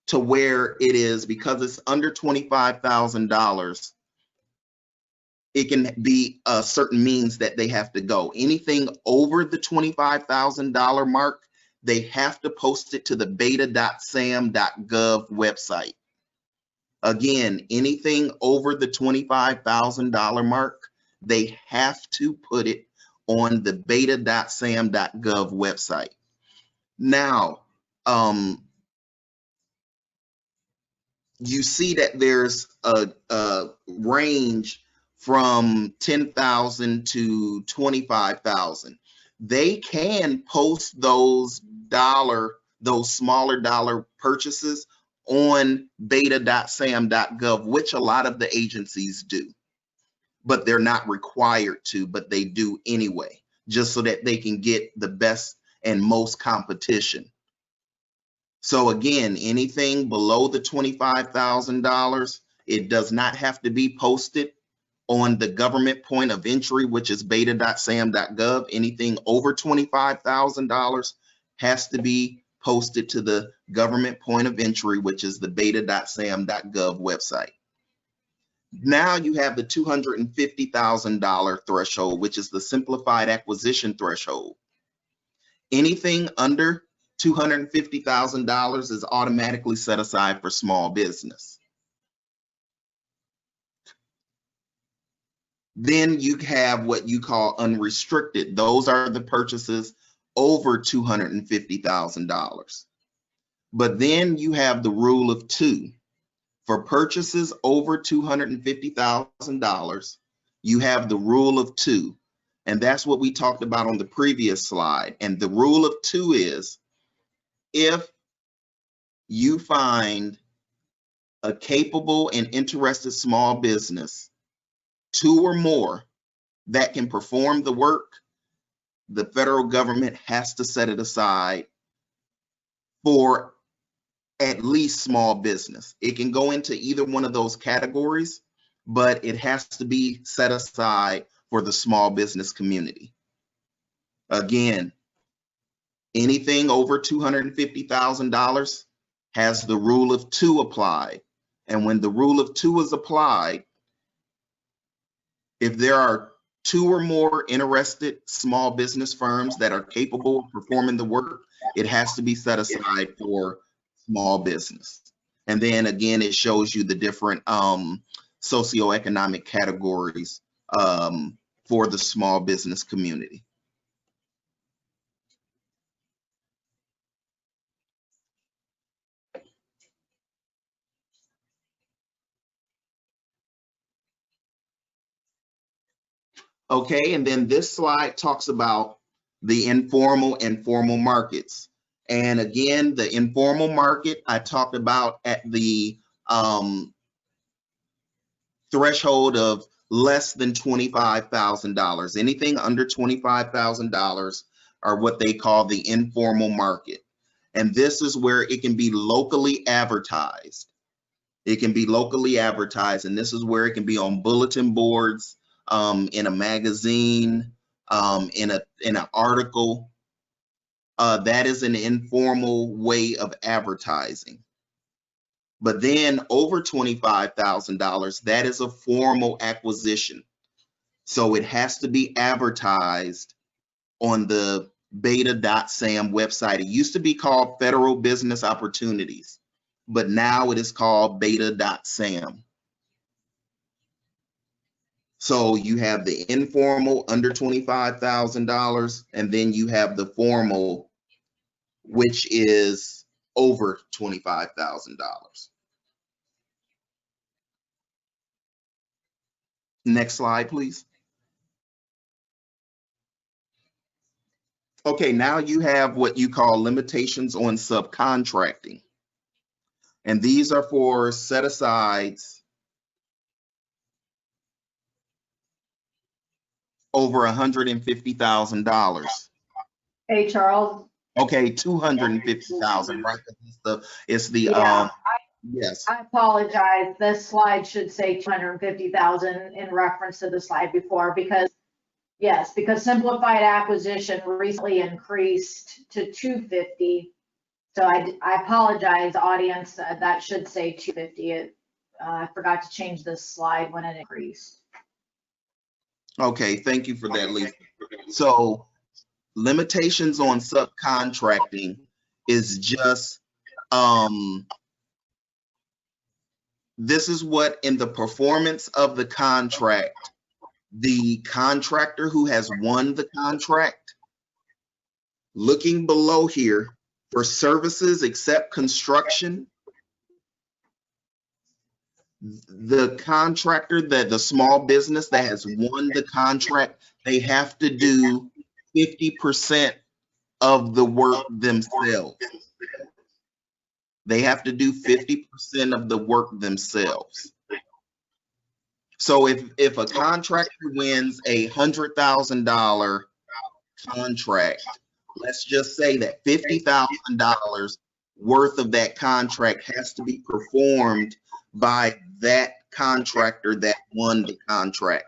to where it is, because it's under $25,000, it can be a certain means that they have to go. Anything over the $25,000 mark, they have to post it to the beta.sam.gov website. Again, anything over the $25,000 mark, they have to put it on the beta.sam.gov website. Now, you see that there's a range from 10,000 to 25,000. They can post those smaller dollar purchases on beta.sam.gov, which a lot of the agencies do, but they're not required to, but they do anyway, just so that they can get the best and most competition. So again, anything below the $25,000, it does not have to be posted on the government point of entry, which is beta.sam.gov. Anything over $25,000 has to be posted to the government point of entry, which is the beta.sam.gov website. Now you have the $250,000 threshold, which is the simplified acquisition threshold. Anything under $250,000 is automatically set aside for small business. Then you have what you call unrestricted. Those are the purchases over $250,000. But then you have the rule of two. For purchases over $250,000, you have the rule of two. And that's what we talked about on the previous slide. And the rule of two is, if you find a capable and interested small business, two or more, that can perform the work, the federal government has to set it aside for at least small business. It can go into either one of those categories, but it has to be set aside for the small business community. Again, anything over $250,000 has the rule of two applied. And when the rule of two is applied, if there are two or more interested small business firms that are capable of performing the work, it has to be set aside for small business. And then again, it shows you the different socioeconomic categories for the small business community. Okay, and then this slide talks about the informal and formal markets. And again, the informal market I talked about at the threshold of less than $25,000. Anything under $25,000 are what they call the informal market. And this is where it can be locally advertised. It can be locally advertised, and this is where it can be on bulletin boards, in a magazine, in an article. That is an informal way of advertising. But then over $25,000, that is a formal acquisition. So it has to be advertised on the beta.sam website. It used to be called Federal Business Opportunities, but now it is called beta.sam. So you have the informal under $25,000, and then you have the formal, which is over $25,000. Next slide, please. Okay, now you have what you call limitations on subcontracting. And these are for set-asides over $150,000. Hey, Charles. Okay, 250,000, right? It's the Yeah, yes. I apologize. This slide should say 250,000 in reference to the slide before because, yes, because simplified acquisition recently increased to 250. So I apologize, audience. That should say 250. I forgot to change this slide when it increased. Okay, thank you for that, Lisa. So limitations on subcontracting is just this is what in the performance of the contract, the contractor who has won the contract, looking below here for services except construction, the contractor, that the small business that has won the contract, they have to do 50% of the work themselves. They have to do 50% of the work themselves. So if a contractor wins $100,000 contract, let's just say that $50,000 worth of that contract has to be performed by that contractor that won the contract.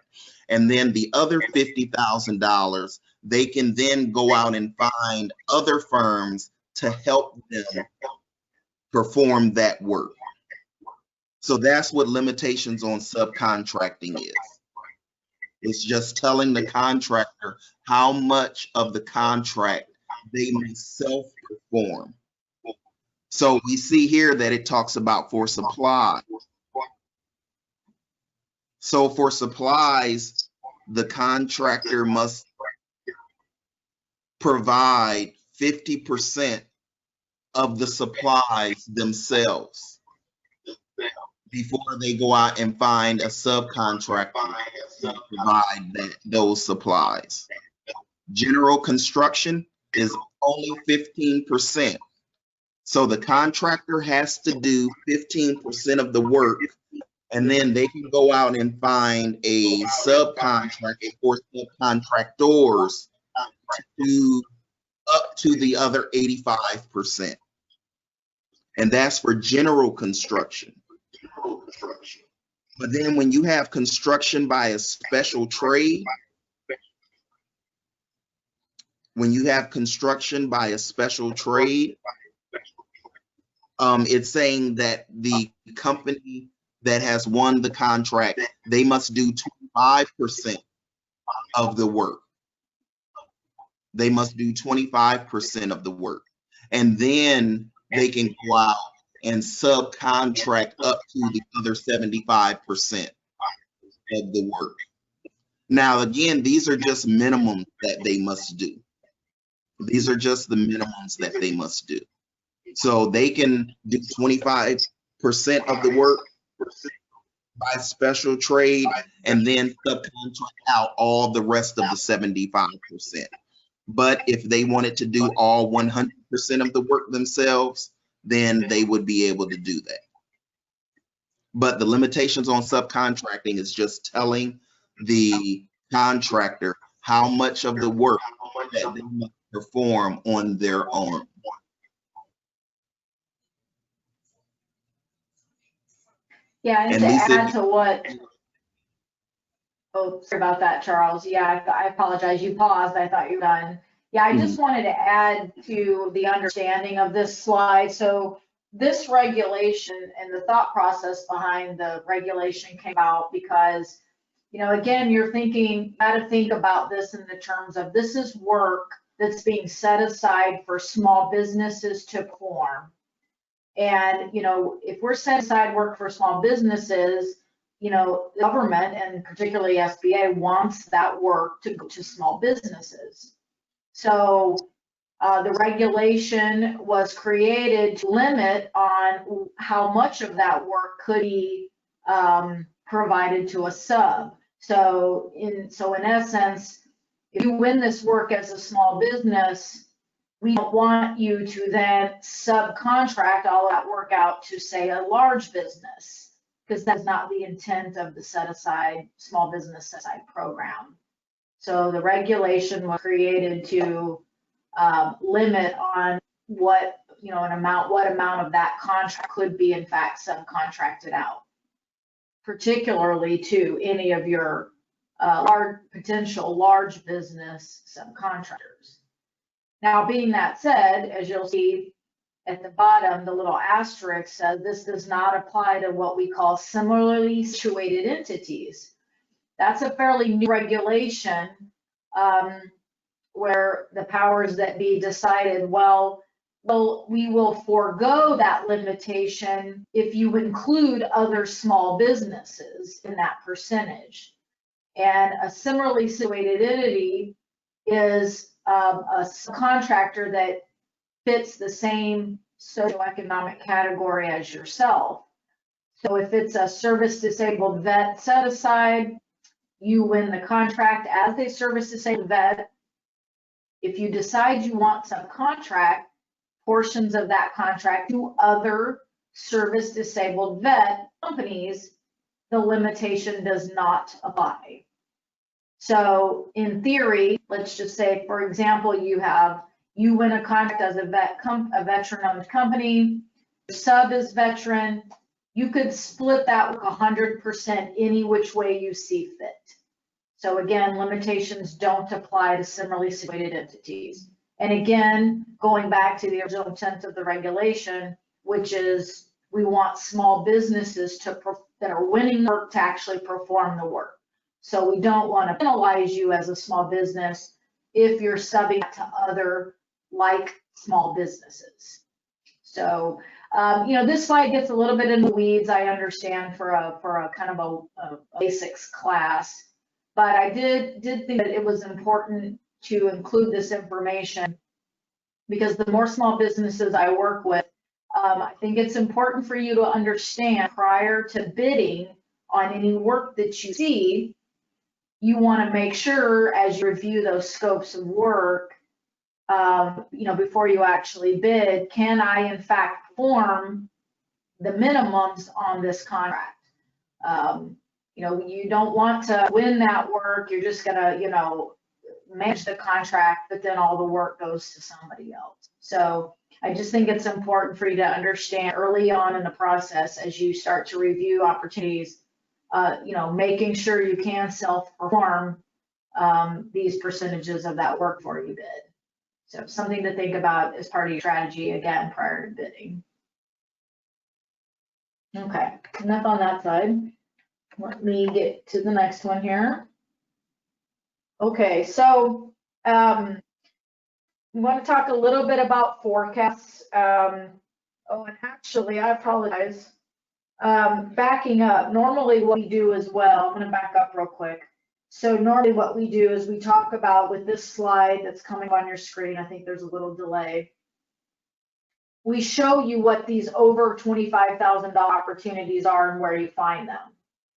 And then the other $50,000, they can then go out and find other firms to help them perform that work. So that's what limitations on subcontracting is. It's just telling the contractor how much of the contract they may self-perform. So we see here that it talks about for supplies. So for supplies, the contractor must provide 50% of the supplies themselves before they go out and find a subcontractor to provide those supplies. General construction is only 15%. So the contractor has to do 15% of the work, and then they can go out and find a subcontractor or subcontractors to do up to the other 85%. And that's for general construction. But then when you have construction by a special trade, it's saying that the company that has won the contract, they must do 25% of the work. They must do 25% of the work. And then they can go out and subcontract up to the other 75% of the work. Now, again, these are just minimums that they must do. These are just the minimums that they must do. So they can do 25% of the work by special trade and then subcontract out all the rest of the 75%. But if they wanted to do all 100% of the work themselves, then they would be able to do that. But the limitations on subcontracting is just telling the contractor how much of the work that they must perform on their own. Yeah, and to Lisa, add to what, oh, sorry about that, Charles. Yeah, I apologize. You paused. I thought you were done. Yeah, I just wanted to add to the understanding of this slide. So this regulation and the thought process behind the regulation came out because, you know, again, you're thinking, got to think about this in the terms of this is work that's being set aside for small businesses to perform. And, you know, if we're setting aside work for small businesses, you know, the government and particularly SBA wants that work to go to small businesses. So the regulation was created to limit on how much of that work could be provided to a sub. So in essence, if you win this work as a small business, we don't want you to then subcontract all that work out to, say, a large business, because that's not the intent of the set-aside, small business set-aside program. So the regulation was created to limit on what, what amount of that contract could be in fact subcontracted out, particularly to any of your potential large business subcontractors. Now, being that said, as you'll see at the bottom, the little asterisk says this does not apply to what we call similarly situated entities. That's a fairly new regulation where the powers that be decided, well, we will forego that limitation if you include other small businesses in that percentage. And a similarly situated entity is a contractor that fits the same socioeconomic category as yourself. So if it's a service disabled vet set aside, you win the contract as a service disabled vet. If you decide you want some contract portions of that contract to other service disabled vet companies, the limitation does not apply. So in theory, let's just say, for example, you win a contract as a veteran-owned company, your sub is veteran, you could split that with 100% any which way you see fit. So again, limitations don't apply to similarly situated entities. And again, going back to the original intent of the regulation, which is we want small businesses that are winning work to actually perform the work. So we don't want to penalize you as a small business if you're subbing to other like small businesses. So, this slide gets a little bit in the weeds, I understand, for a kind of a basics class, but I did think that it was important to include this information because the more small businesses I work with, I think it's important for you to understand prior to bidding on any work that you see, you want to make sure as you review those scopes of work, before you actually bid, can I in fact perform the minimums on this contract? You don't want to win that work. You're just gonna, manage the contract, but then all the work goes to somebody else. So I just think it's important for you to understand early on in the process as you start to review opportunities, making sure you can self-perform these percentages of that work before you bid. So something to think about as part of your strategy, again, prior to bidding. Okay, enough on that side. Let me get to the next one here. Okay, so we want to talk a little bit about forecasts. And actually, I apologize. Backing up, normally what we do as well, I'm going to back up real quick. So normally what we do is we talk about with this slide that's coming on your screen, I think there's a little delay. We show you what these over $25,000 opportunities are and where you find them.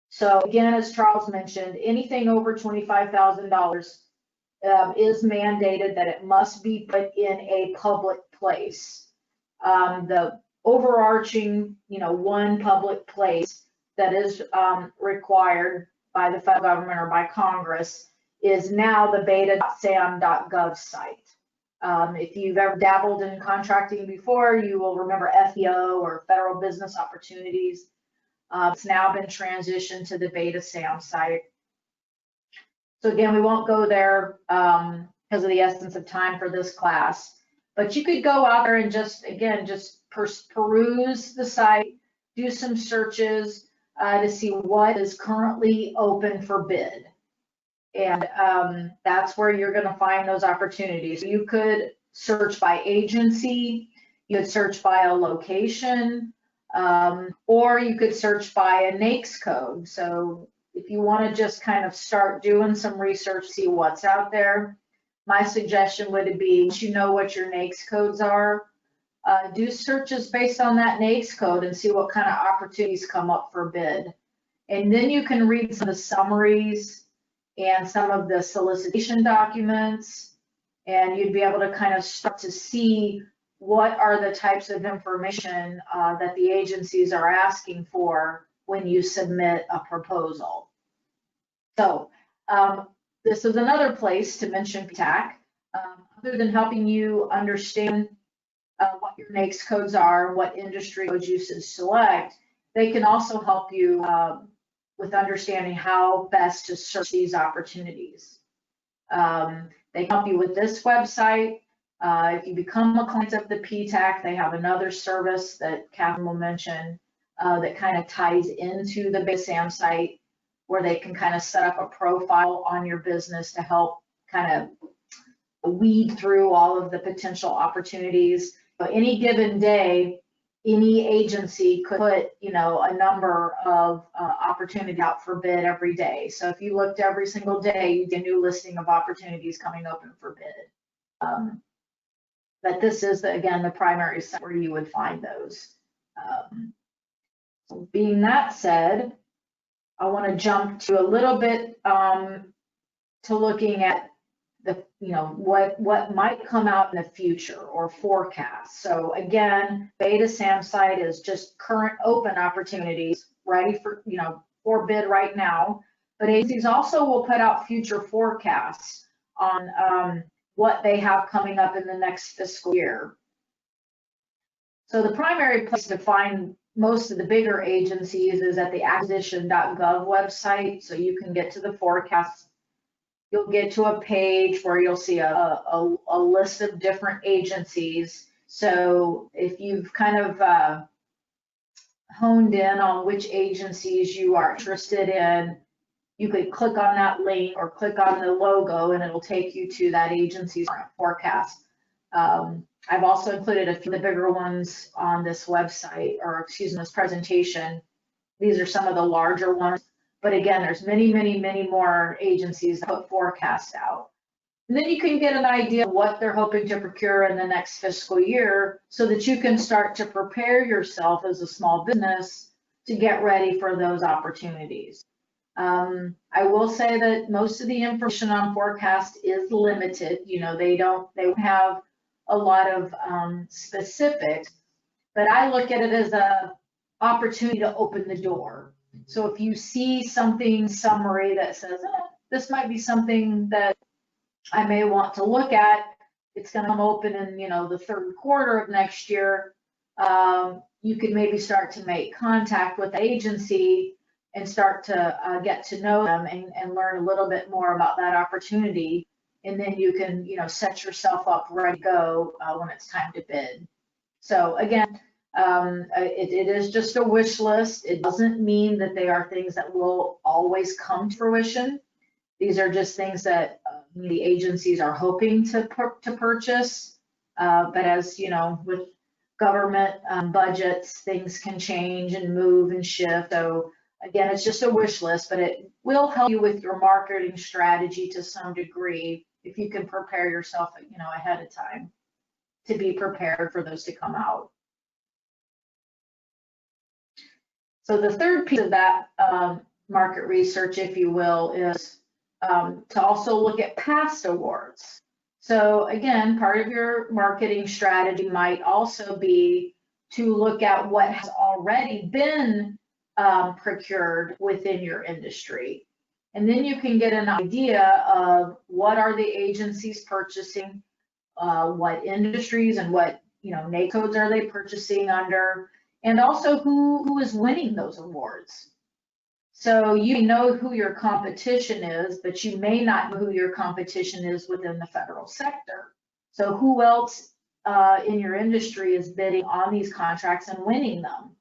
So again, as Charles mentioned, anything over $25,000 is mandated that it must be put in a public place. The overarching, one public place that is required by the federal government or by Congress is now the beta.sam.gov site. If you've ever dabbled in contracting before, you will remember FEO or Federal Business Opportunities. It's now been transitioned to the beta.sam site. So again, we won't go there because of the essence of time for this class, but you could go out there and just peruse the site, do some searches to see what is currently open for bid. And that's where you're going to find those opportunities. You could search by agency, you could search by a location, or you could search by a NAICS code. So if you want to just kind of start doing some research, see what's out there, my suggestion would be, once you know what your NAICS codes are, do searches based on that NAICS code and see what kind of opportunities come up for bid. And then you can read some of the summaries and some of the solicitation documents, and you'd be able to kind of start to see what are the types of information that the agencies are asking for when you submit a proposal. So this is another place to mention PTAC. Other than helping you understand what your NAICS codes are and what industry codes you should select, they can also help you with understanding how best to search these opportunities. They help you with this website. If you become a client of the PTAC, they have another service that Catherine will mention that kind of ties into the BSAM site, where they can kind of set up a profile on your business to help kind of weed through all of the potential opportunities. But any given day, any agency could put, you know, a number of opportunities out for bid every day. So if you looked every single day, you get a new listing of opportunities coming open for bid. But this is, again, the primary site where you would find those. So being that said, I want to jump to a little bit to looking at the, you know, what might come out in the future or forecast. So again, BetaSAM site is just current open opportunities ready for, you know, for bid right now. But agencies also will put out future forecasts on what they have coming up in the next fiscal year. So the primary place to find most of the bigger agencies is at the acquisition.gov website. So you can get to the forecast. You'll get to a page where you'll see a list of different agencies. So if you've kind of honed in on which agencies you are interested in, you could click on that link or click on the logo and it'll take you to that agency's forecast. I've also included a few of the bigger ones on this website, or excuse me, this presentation. These are some of the larger ones. But again, there's many, many, many more agencies that put forecasts out. And then you can get an idea of what they're hoping to procure in the next fiscal year so that you can start to prepare yourself as a small business to get ready for those opportunities. I will say that most of the information on forecast is limited. You know, they don't have a lot of specifics, but I look at it as an opportunity to open the door. So if you see something summary that says, this might be something that I may want to look at, it's going to come open in, you know, the third quarter of next year, you could maybe start to make contact with the agency and start to get to know them and learn a little bit more about that opportunity. And then you can, you know, set yourself up ready to go when it's time to bid. So again, it is just a wish list. It doesn't mean that they are things that will always come to fruition. These are just things that the agencies are hoping to purchase. But as you know, with government budgets, things can change and move and shift. So again, it's just a wish list, but it will help you with your marketing strategy to some degree if you can prepare yourself, you know, ahead of time to be prepared for those to come out. So the third piece of that market research, if you will, is to also look at past awards. So again, part of your marketing strategy might also be to look at what has already been procured within your industry. And then you can get an idea of what are the agencies purchasing, what industries and what, you know, NAICS codes are they purchasing under, and also who is winning those awards. So you know who your competition is, but you may not know who your competition is within the federal sector. So who else in your industry is bidding on these contracts and winning them?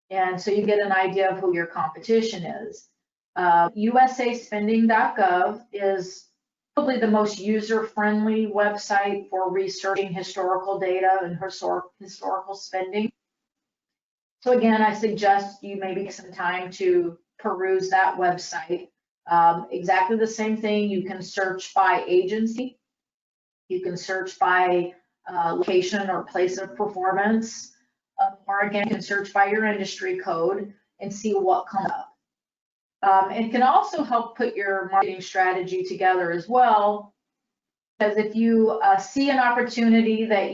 And so you get an idea of who your competition is. USAspending.gov is probably the most user-friendly website for researching historical data and historical spending. So again, I suggest you maybe take some time to peruse that website. Exactly the same thing. You can search by agency. You can search by location or place of performance. Or again, you can search by your industry code and see what comes up. It can also help put your marketing strategy together as well. Because if you see an opportunity that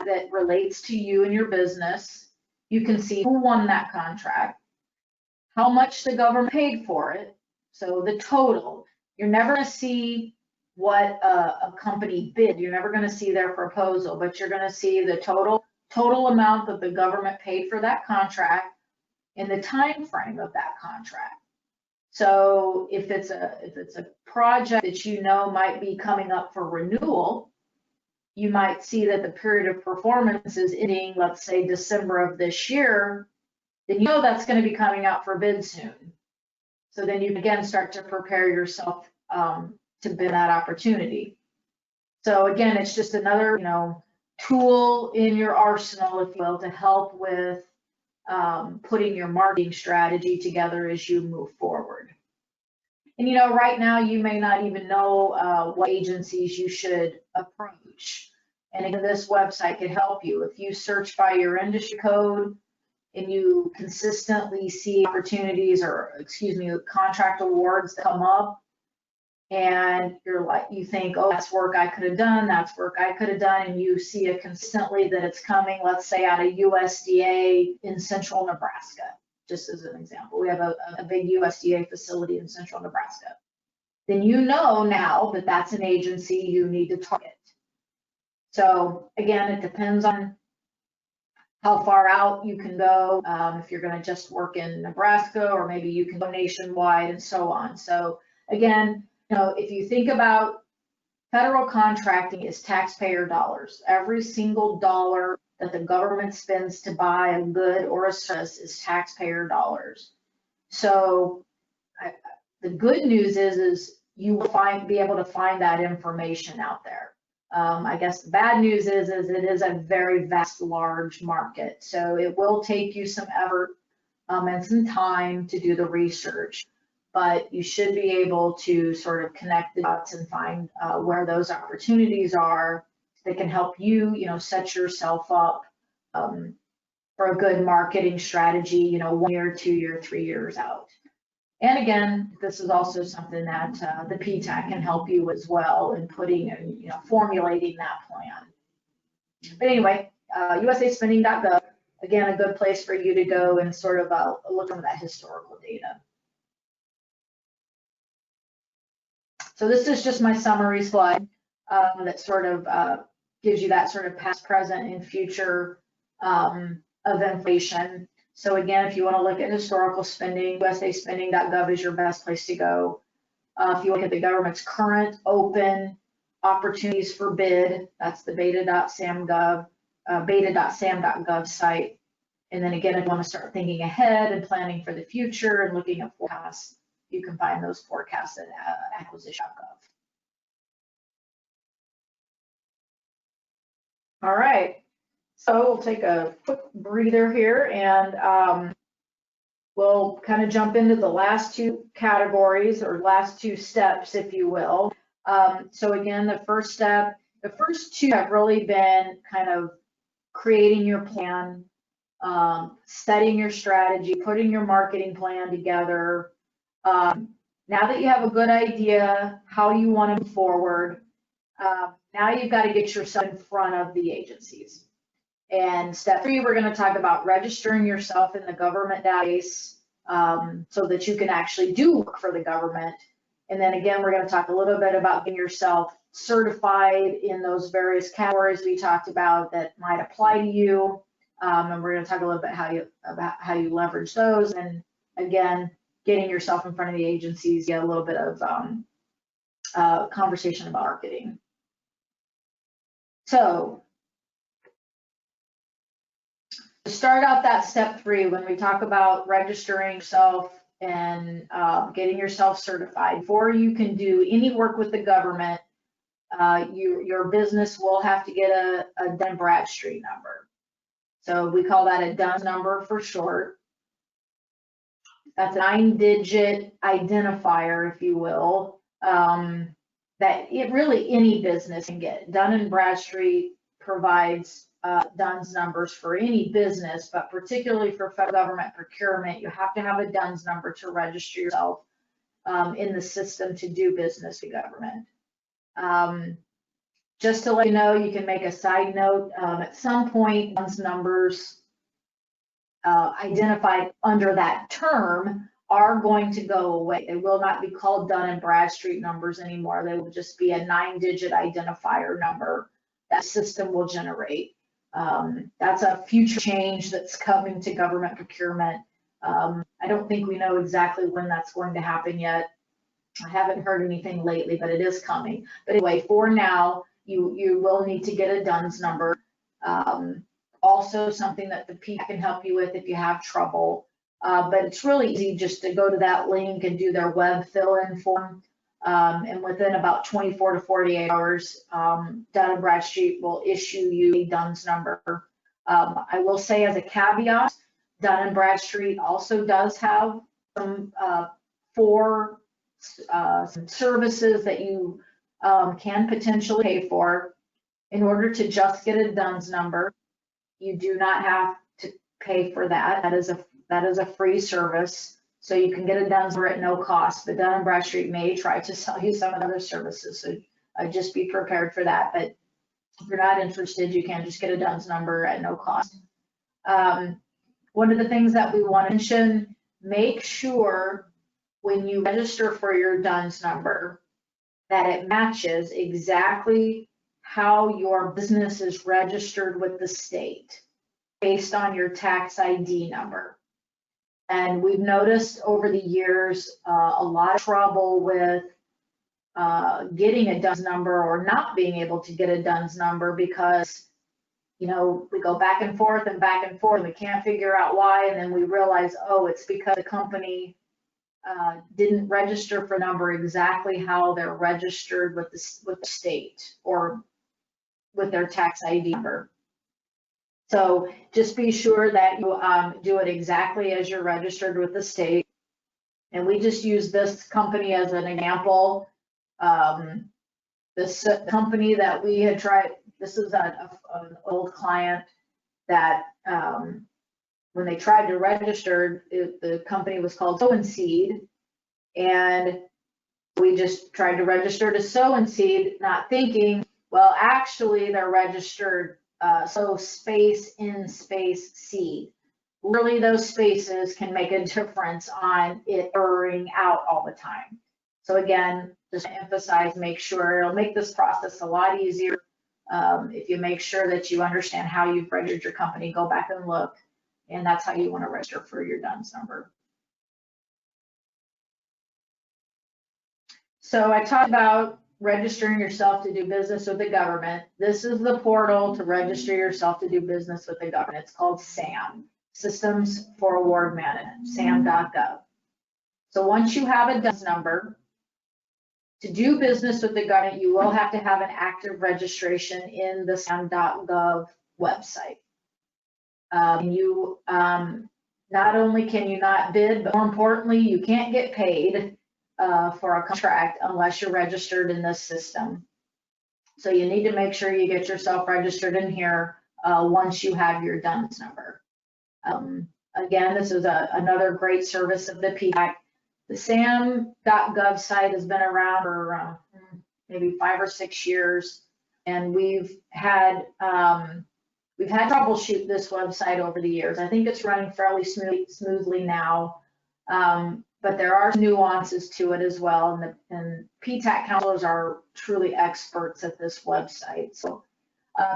that relates to you and your business, you can see who won that contract, how much the government paid for it, so the total. You're never going to see what a company bid. You're never going to see their proposal, but you're going to see the total amount that the government paid for that contract in the time frame of that contract. So if it's a project that you know might be coming up for renewal, you might see that the period of performance is ending, let's say December of this year, then you know that's going to be coming out for bid soon. So then you again start to prepare yourself to bid that opportunity. So again, it's just another, tool in your arsenal, if you will, to help with putting your marketing strategy together as you move forward. And right now you may not even know what agencies you should approach. And again, this website could help you. If you search by your industry code and you consistently see opportunities contract awards that come up, and you think, oh, that's work I could have done, and you see it consistently that it's coming, let's say out of USDA in central Nebraska, just as an example. We have a big USDA facility in central Nebraska. Then you know now that that's an agency you need to target. So again, it depends on how far out you can go, if you're going to just work in Nebraska, or maybe you can go nationwide and so on. So again, if you think about federal contracting is taxpayer dollars. Every single dollar that the government spends to buy a good or a service is taxpayer dollars. So the good news is you will be able to find that information out there. I guess the bad news is it is a very vast, large market. So it will take you some effort and some time to do the research. But you should be able to sort of connect the dots and find where those opportunities are that can help you, set yourself up for a good marketing strategy, 1 year, 2 year, 3 years out. And again, this is also something that the PTAC can help you as well in putting and formulating that plan. But anyway, USAspending.gov, again, a good place for you to go and sort of look at that historical data. So this is just my summary slide that sort of gives you that sort of past, present, and future of inflation. So again, if you want to look at historical spending, USAspending.gov is your best place to go. If you look at the government's current open opportunities for bid, that's the beta.sam.gov site. And then again, if you want to start thinking ahead and planning for the future and looking at forecasts, you can find those forecasts at acquisition.gov. All right, so we'll take a quick breather here, and we'll kind of jump into the last two categories, or last two steps, if you will. So again, the first two have really been kind of creating your plan, setting your strategy, putting your marketing plan together. Now that you have a good idea how you want to move forward, now you've got to get yourself in front of the agencies. And step 3, we're going to talk about registering yourself in the government database so that you can actually do work for the government. And then again, we're going to talk a little bit about getting yourself certified in those various categories we talked about that might apply to you. And we're going to talk a little bit about how you leverage those. And again, getting yourself in front of the agencies, get a little bit of conversation about marketing. So to start out that step 3, when we talk about registering yourself and getting yourself certified, before you can do any work with the government, your business will have to get a Dun & Bradstreet number. So we call that a DUNS number for short. That's a 9-digit identifier, if you will, that really any business can get. Dun & Bradstreet provides DUNS numbers for any business, but particularly for federal government procurement, you have to have a DUNS number to register yourself in the system to do business with government. Just to let you know, you can make a side note, at some point, DUNS numbers identified under that term are going to go away. They will not be called Dun & Bradstreet numbers anymore. They will just be a 9-digit identifier number that system will generate. That's a future change that's coming to government procurement. I don't think we know exactly when that's going to happen yet. I haven't heard anything lately, but it is coming. But anyway, for now, you will need to get a DUNS number. Also something that the PTAC can help you with if you have trouble. But it's really easy just to go to that link and do their web fill-in form. And within about 24 to 48 hours, Dun & Bradstreet will issue you a DUNS number. I will say as a caveat, Dun & Bradstreet also does have some some services that you can potentially pay for. In order to just get a DUNS number, you do not have to pay for that. That is a free service. So you can get a DUNS number at no cost, but Dun & Bradstreet may try to sell you some of the other services. So just be prepared for that. But if you're not interested, you can just get a DUNS number at no cost. One of the things that we want to mention, make sure when you register for your DUNS number that it matches exactly how your business is registered with the state based on your tax ID number. And we've noticed over the years a lot of trouble with getting a DUNS number or not being able to get a DUNS number because, you know, we go back and forth and we can't figure out why, and then we realize, oh, it's because the company didn't register for number exactly how they're registered with the state or with their tax ID number. So just be sure that you do it exactly as you're registered with the state. And we just use this company as an example. This company that we had tried, this is an old client that when they tried to register, the company was called Sow and Seed. And we just tried to register to Sow and Seed, not thinking, well, actually they're registered so space in space seed. Really, those spaces can make a difference on it erroring out all the time. So again, just to emphasize, make sure it'll make this process a lot easier. If you make sure that you understand how you've registered your company, go back and look, and that's how you want to register for your DUNS number. So I talked about registering yourself to do business with the government. This is the portal to register yourself to do business with the government. It's called SAM, Systems for Award Management, sam.gov. So once you have a DUNS number, to do business with the government, you will have to have an active registration in the sam.gov website. Not only can you not bid, but more importantly, you can't get paid for a contract unless you're registered in this system. So you need to make sure you get yourself registered in here once you have your DUNS number. Again, this is another great service of the PTAC. The sam.gov site has been around for maybe 5 or 6 years, and we've had troubleshoot this website over the years. I think it's running fairly smoothly now. But there are nuances to it as well, and PTAC counselors are truly experts at this website. So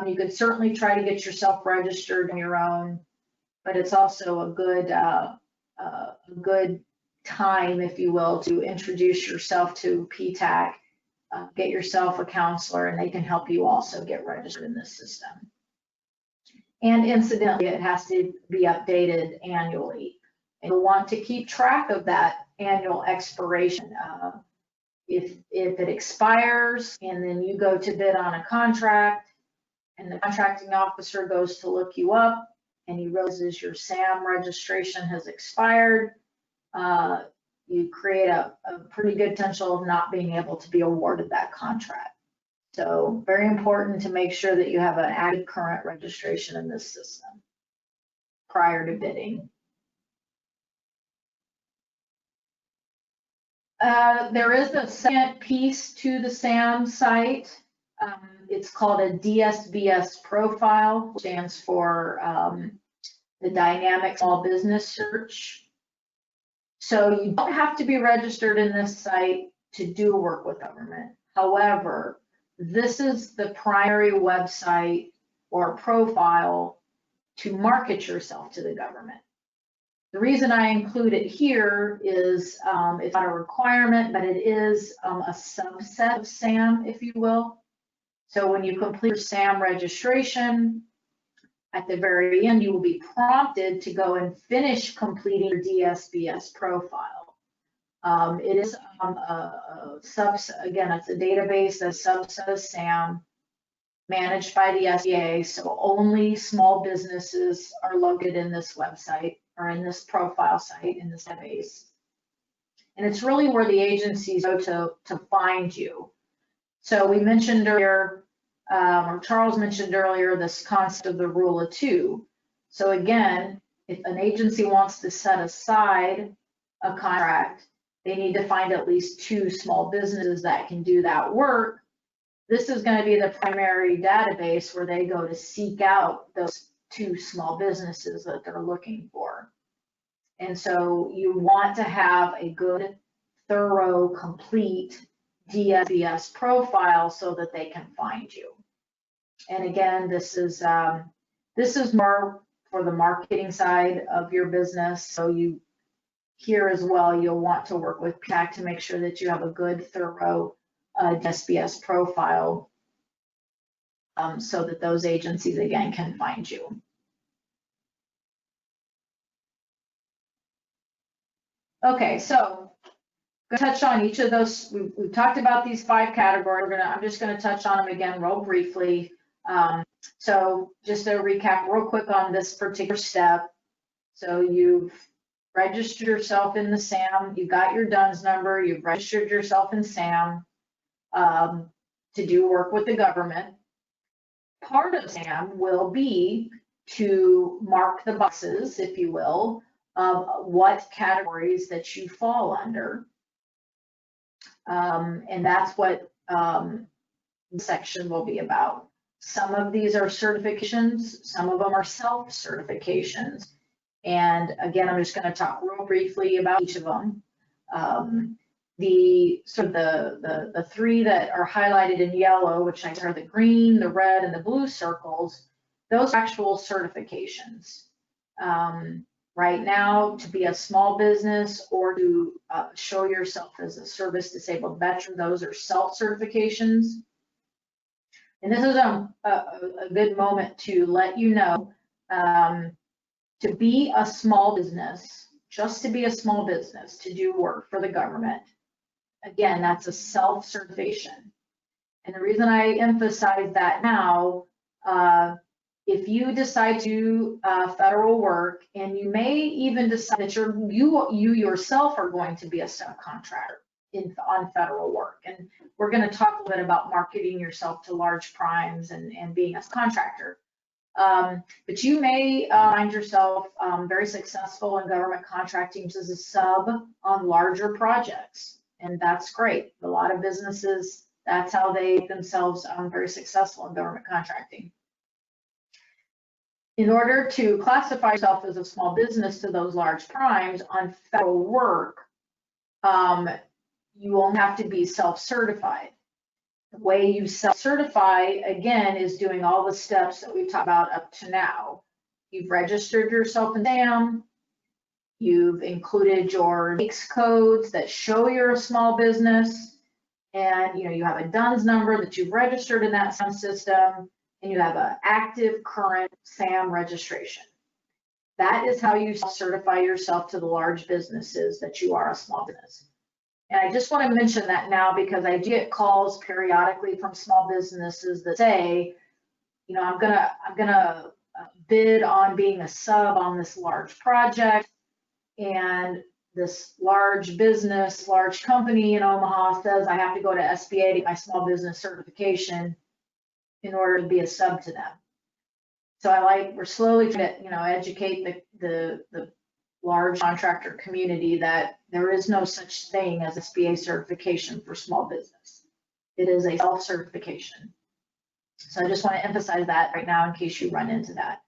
you could certainly try to get yourself registered on your own, but it's also a good time, if you will, to introduce yourself to PTAC, get yourself a counselor, and they can help you also get registered in this system. And incidentally, it has to be updated annually. And you'll want to keep track of that annual expiration. If it expires and then you go to bid on a contract and the contracting officer goes to look you up and he realizes your SAM registration has expired, you create a pretty good potential of not being able to be awarded that contract. So very important to make sure that you have an active current registration in this system prior to bidding. There is a second piece to the SAM site. It's called a DSBS profile, which stands for the Dynamic Small Business Search. So you don't have to be registered in this site to do work with government. However, this is the primary website or profile to market yourself to the government. The reason I include it here is it's not a requirement, but it is a subset of SAM, if you will. So when you complete your SAM registration, at the very end, you will be prompted to go and finish completing your DSBS profile. It is again, it's a database, a subset of SAM managed by the SBA. So only small businesses are located in this website or in this profile site, in this database. And it's really where the agencies go to find you. So we mentioned earlier, or Charles mentioned earlier, this concept of the rule of two. So again, if an agency wants to set aside a contract, they need to find at least 2 small businesses that can do that work. This is going to be the primary database where they go to seek out those 2 small businesses that they're looking for. And so you want to have a good, thorough, complete DSBS profile so that they can find you. And again, this is more for the marketing side of your business. So you here as well, you'll want to work with PTAC to make sure that you have a good, thorough DSBS profile so that those agencies, again, can find you. Okay, so I'm going to touch on each of those. We've talked about these 5 categories. I'm just going to touch on them again real briefly. So just to recap real quick on this particular step. So you've registered yourself in the SAM, you got your DUNS number, you've registered yourself in SAM to do work with the government. Part of SAM will be to mark the boxes, if you will, of what categories that you fall under. And that's what the section will be about. Some of these are certifications, some of them are self-certifications. And again, I'm just going to talk real briefly about each of them. The 3 that are highlighted in yellow, which are the green, the red, and the blue circles, those are actual certifications. Right now, to be a small business or to show yourself as a service-disabled veteran, those are self-certifications. And this is a good moment to let you know, to be a small business, just to be a small business, to do work for the government, again, that's a self-certification. And the reason I emphasize that now, if you decide to do federal work, and you may even decide that you yourself are going to be a subcontractor on federal work. And we're going to talk a little bit about marketing yourself to large primes and being a contractor. But you may find yourself very successful in government contracting as a sub on larger projects. And that's great. A lot of businesses, that's how they make themselves very successful in government contracting. In order to classify yourself as a small business to those large primes on federal work, you won't have to be self-certified. The way you self-certify, again, is doing all the steps that we've talked about up to now. You've registered yourself in SAM. You've included your NAICS codes that show you're a small business. And you have a DUNS number that you've registered in that SAM system. And you have an active current SAM registration. That is how you certify yourself to the large businesses that you are a small business. And I just want to mention that now because I do get calls periodically from small businesses that say, I'm gonna bid on being a sub on this large project, and this large business, large company in Omaha says I have to go to SBA to get my small business certification in order to be a sub to them. So we're slowly trying to, educate the large contractor community that there is no such thing as SBA certification for small business. It is a self-certification. So I just want to emphasize that right now in case you run into that.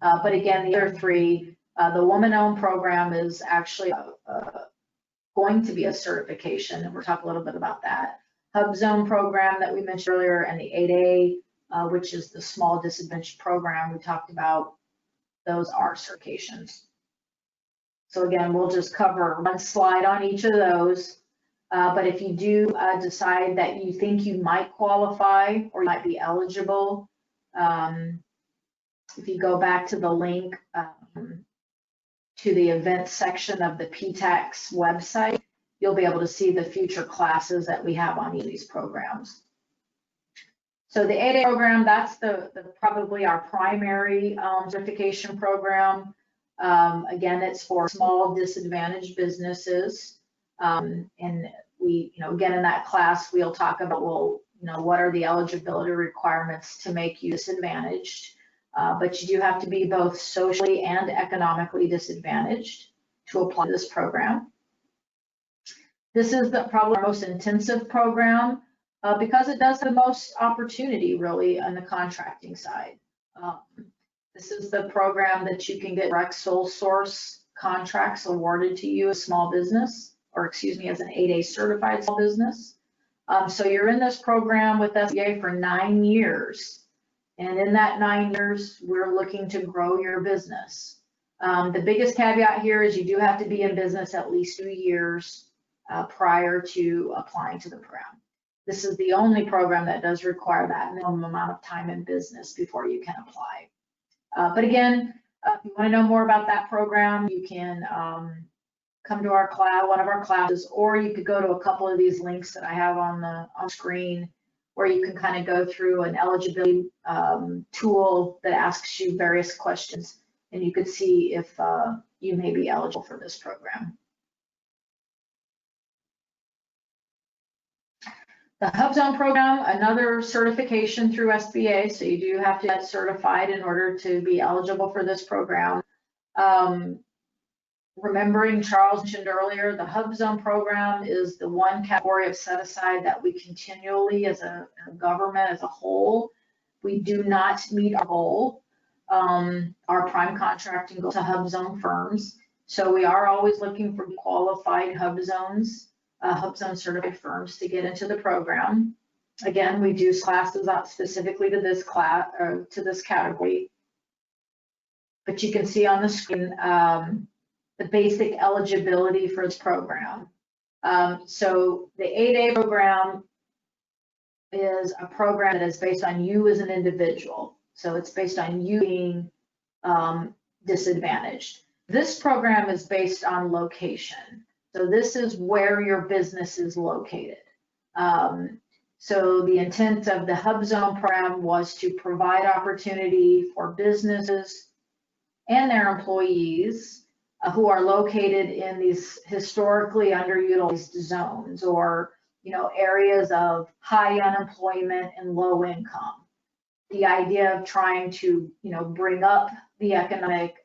But again, the other three, the woman-owned program is actually going to be a certification, and we'll talk a little bit about that. HubZone program that we mentioned earlier, and the 8A, which is the small disadvantaged program we talked about, those are certifications. So again, we'll just cover one slide on each of those. But if you do decide that you think you might qualify or you might be eligible, if you go back to the link to the events section of the PTAX website, you'll be able to see the future classes that we have on each of these programs. So the 8A program, that's probably our primary certification program. Again, it's for small disadvantaged businesses. And we, again, in that class, we'll talk about, what are the eligibility requirements to make you disadvantaged? But you do have to be both socially and economically disadvantaged to apply to this program. This is probably our most intensive program because it does have the most opportunity really on the contracting side. This is the program that you can get direct sole source contracts awarded to you as small business, or excuse me, as an 8A certified small business. So you're in this program with SBA for 9 years. And in that 9 years, we're looking to grow your business. The biggest caveat here is you do have to be in business at least 2 years prior to applying to the program. This is the only program that does require that minimum amount of time in business before you can apply. But again, if you want to know more about that program, you can come to our class, one of our classes, or you could go to a couple of these links that I have on screen, where you can kind of go through an eligibility tool that asks you various questions, and you could see if you may be eligible for this program. The HubZone program, another certification through SBA, so you do have to get certified in order to be eligible for this program. Remembering Charles mentioned earlier, the HubZone program is the one category of set aside that we continually, as a government as a whole, we do not meet our goal. Our prime contracting goes to HubZone firms, so we are always looking for qualified HubZone certified firms to get into the program. Again, we do classes out specifically to this class or to this category, but you can see on the screen the basic eligibility for this program. So the 8A program is a program that is based on you as an individual. So it's based on you being disadvantaged. This program is based on location. So this is where your business is located. So the intent of the HubZone program was to provide opportunity for businesses and their employees who are located in these historically underutilized zones, or areas of high unemployment and low income. The idea of trying to bring up the economic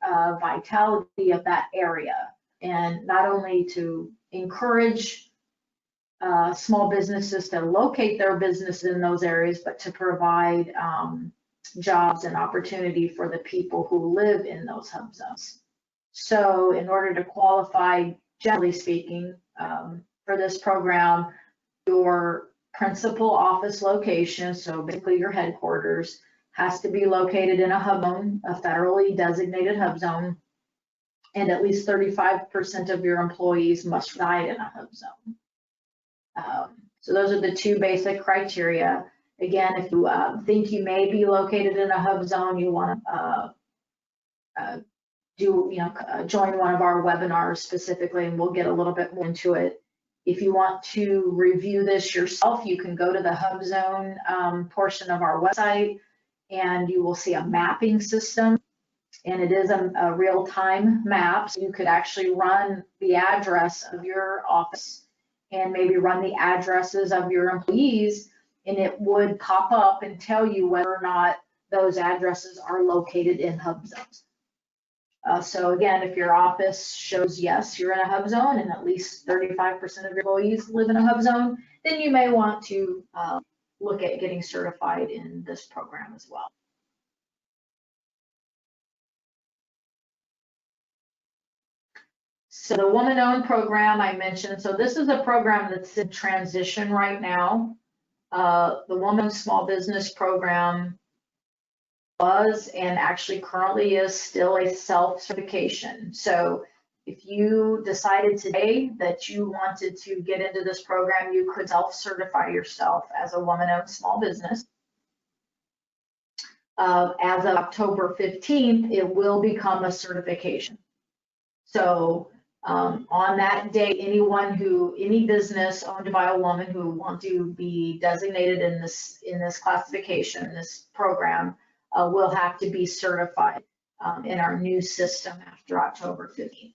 vitality of that area, and not only to encourage small businesses to locate their business in those areas, but to provide jobs and opportunity for the people who live in those hub zones. So in order to qualify, generally speaking, for this program, your principal office location, so basically your headquarters, has to be located in a hub zone, a federally designated hub zone, and at least 35% of your employees must reside in a hub zone. So those are the two basic criteria. Again, if you think you may be located in a hub zone, you want to join one of our webinars specifically, and we'll get a little bit more into it. If you want to review this yourself, you can go to the HubZone portion of our website, and you will see a mapping system And it is a real-time map. So you could actually run the address of your office and maybe run the addresses of your employees, and it would pop up and tell you whether or not those addresses are located in hub zones. So again, if your office shows yes, you're in a hub zone and at least 35% of your employees live in a hub zone, then you may want to look at getting certified in this program as well. So the woman-owned program I mentioned, so this is a program that's in transition right now. The Woman Small Business Program was and actually currently is still a self-certification. So if you decided today that you wanted to get into this program, you could self-certify yourself as a woman-owned small business. As of October 15th, it will become a certification. So on that day, any business owned by a woman who wants to be designated in this classification, this program, will have to be certified in our new system after October 15th.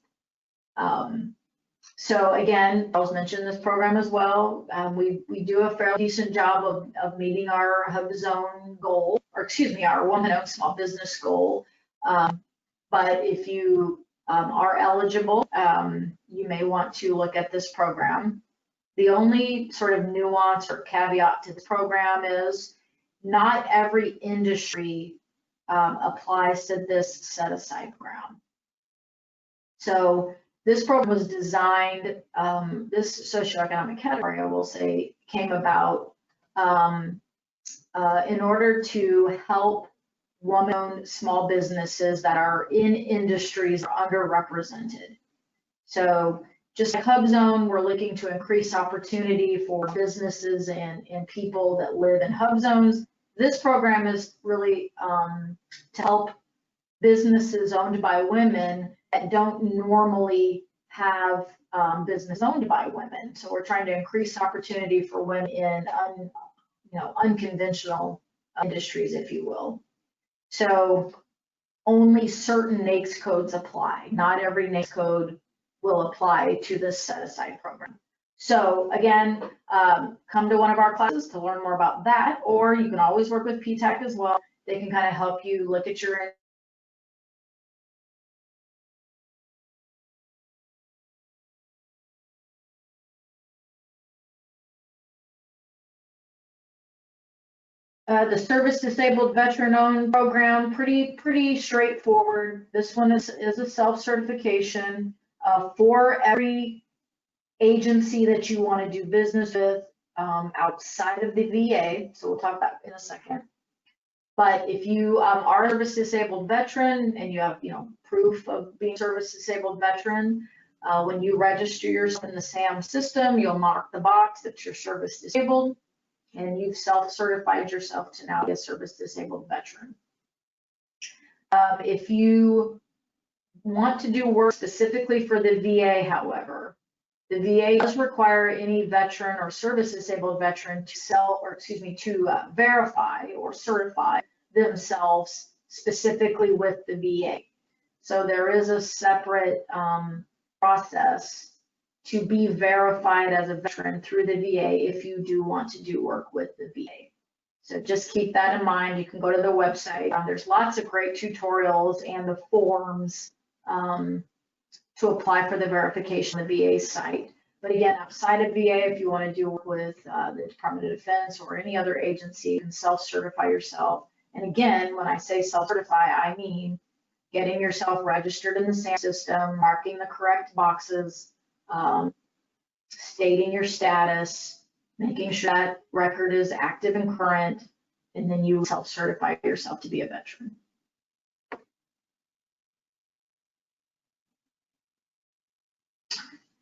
So again, I was mentioning this program as well. We do a fairly decent job of meeting our hub zone goal, or excuse me, our woman-owned small business goal. But if you are eligible, you may want to look at this program. The only sort of nuance or caveat to this program is not every industry applies to this set-aside program. So this program was designed, this socioeconomic category, I will say, came about in order to help woman-owned small businesses that are in industries that are underrepresented. So just like Hub Zone, we're looking to increase opportunity for businesses and people that live in Hub Zones. This program is really to help businesses owned by women that don't normally have business owned by women. So we're trying to increase opportunity for women in unconventional industries, if you will. So only certain NAICS codes apply. Not every NAICS code will apply to this set-aside program. So again, come to one of our classes to learn more about that, or you can always work with PTAC as well. They can kind of help you look at your the service disabled veteran owned program, pretty straightforward. This one is a self-certification for every agency that you want to do business with outside of the VA. So we'll talk about that in a second. But if you are a service disabled veteran and you have proof of being a service disabled veteran, when you register yourself in the SAM system, you'll mark the box that you're service disabled, and you've self-certified yourself to now be a service disabled veteran. If you want to do work specifically for the VA, however, the VA does require any veteran or service disabled veteran to verify or certify themselves specifically with the VA. So there is a separate process to be verified as a veteran through the VA if you do want to do work with the VA. So just keep that in mind. You can go to the website. There's lots of great tutorials and the forms to apply for the verification on the VA site. But again, outside of VA, if you want to do work with the Department of Defense or any other agency, you can self-certify yourself. And again, when I say self-certify, I mean getting yourself registered in the SAM system, marking the correct boxes, stating your status, making sure that record is active and current, and then you self-certify yourself to be a veteran.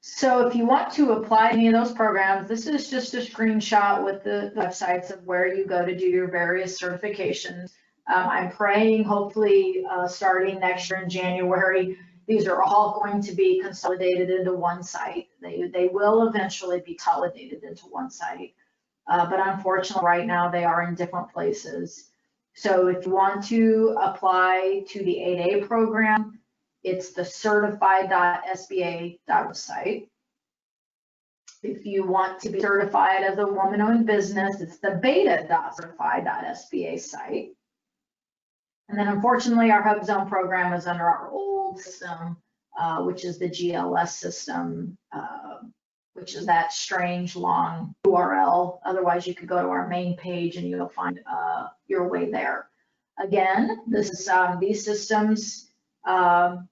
So if you want to apply any of those programs, this is just a screenshot with the websites of where you go to do your various certifications. I'm praying hopefully starting next year in January, these are all going to be consolidated into one site. They will eventually be consolidated into one site, but unfortunately right now they are in different places. So if you want to apply to the 8A program, it's the certified.sba.website. If you want to be certified as a woman-owned business, it's the beta.certified.sba site. And then unfortunately, our Hub Zone program is under our old system, which is the GLS system, which is that strange long URL. Otherwise, you could go to our main page and you'll find your way there. Again, this is these systems. The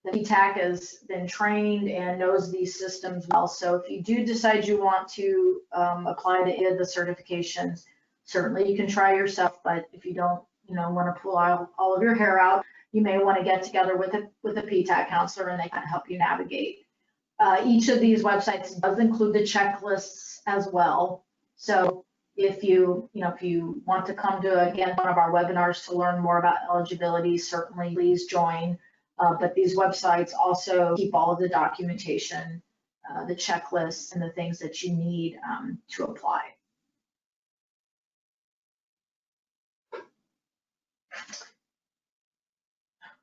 PTAC has been trained and knows these systems well. So if you do decide you want to apply to any of the certifications, certainly you can try yourself. But if you don't, want to pull all of your hair out, you may want to get together with a PTAC counselor and they can help you navigate. Each of these websites does include the checklists as well. So if you want to come to, again, one of our webinars to learn more about eligibility, certainly please join. But these websites also keep all of the documentation, the checklists, and the things that you need to apply.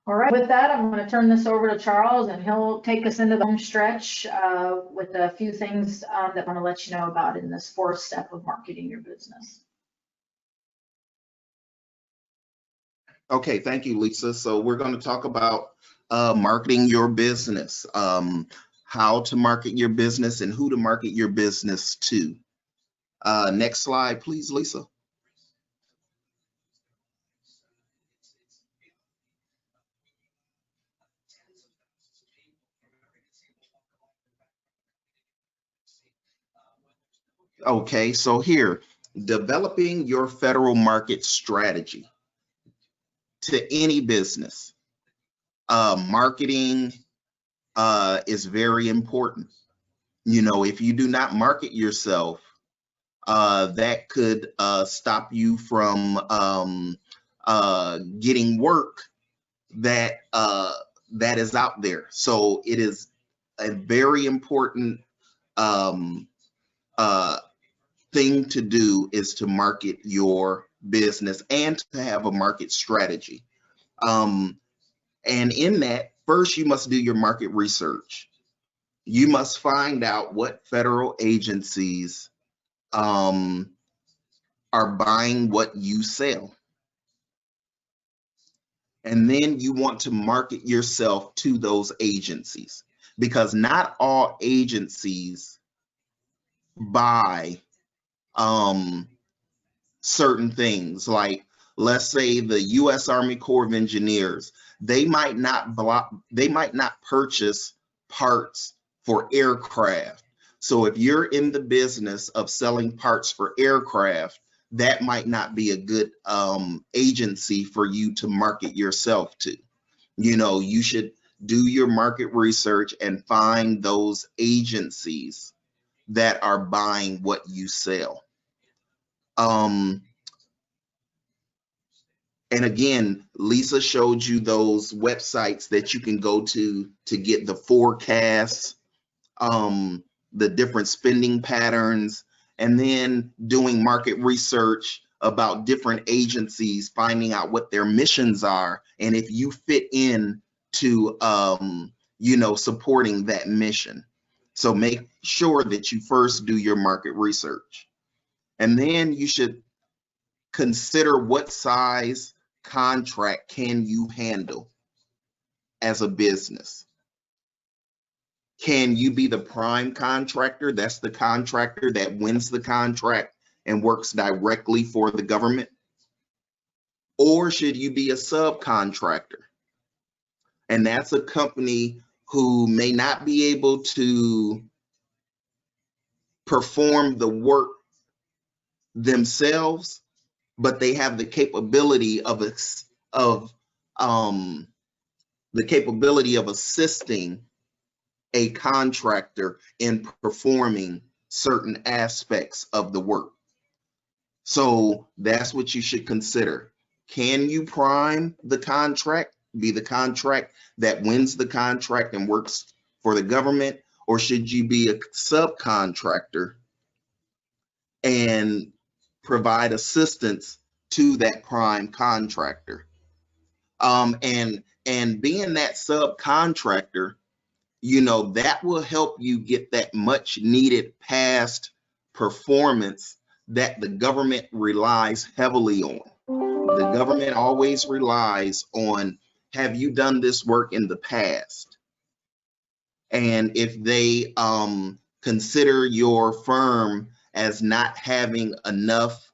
All right, with that, I'm going to turn this over to Charles, and he'll take us into the home stretch with a few things that I want to let you know about in this fourth step of marketing your business. Okay, thank you, Lisa. So we're going to talk about marketing your business, how to market your business and who to market your business to. Next slide, please, Lisa. Okay, so here, developing your federal market strategy to any business. Marketing is very important. If you do not market yourself, that could stop you from getting work that is out there. So it is a very important thing to do is to market your business and to have a market strategy. And in that, first, you must do your market research. You must find out what federal agencies are buying what you sell. And then you want to market yourself to those agencies, because not all agencies buy certain things. Like, let's say the U.S. Army Corps of Engineers, they might not purchase parts for aircraft. So if you're in the business of selling parts for aircraft, that might not be a good agency for you to market yourself to. You should do your market research and find those agencies that are buying what you sell. And again, Lisa showed you those websites that you can go to get the forecasts, the different spending patterns, and then doing market research about different agencies, finding out what their missions are, and if you fit in to, supporting that mission. So make sure that you first do your market research. And then you should consider what size contract can you handle as a business. Can you be the prime contractor? That's the contractor that wins the contract and works directly for the government. Or should you be a subcontractor? And that's a company who may not be able to perform the work themselves, but they have the capability of assisting a contractor in performing certain aspects of the work. So that's what you should consider. Can you prime the contract, be the contract that wins the contract and works for the government, or should you be a subcontractor and provide assistance to that prime contractor. And being that subcontractor, you know, that will help you get that much needed past performance that the government relies heavily on. The government always relies on, have you done this work in the past? And if they consider your firm as not having enough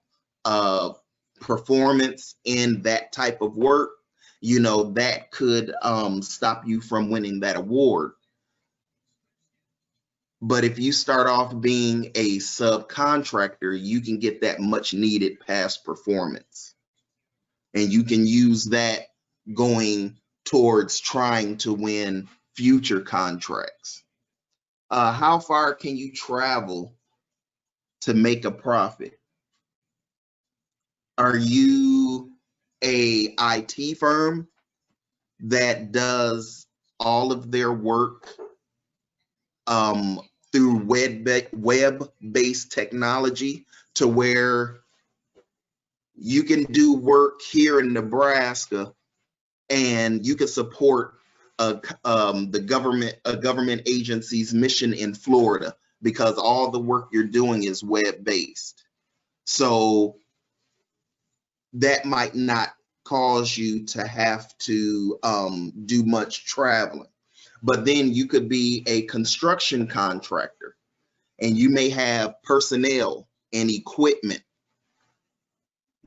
performance in that type of work, you know, that could stop you from winning that award. But if you start off being a subcontractor, you can get that much needed past performance. And you can use that going towards trying to win future contracts. How far can you travel to make a profit? Are you a IT firm that does all of their work through web-based technology, to where you can do work here in Nebraska and you can support a government agency's mission in Florida, because all the work you're doing is web-based? So that might not cause you to have to do much traveling. But then you could be a construction contractor, and you may have personnel and equipment,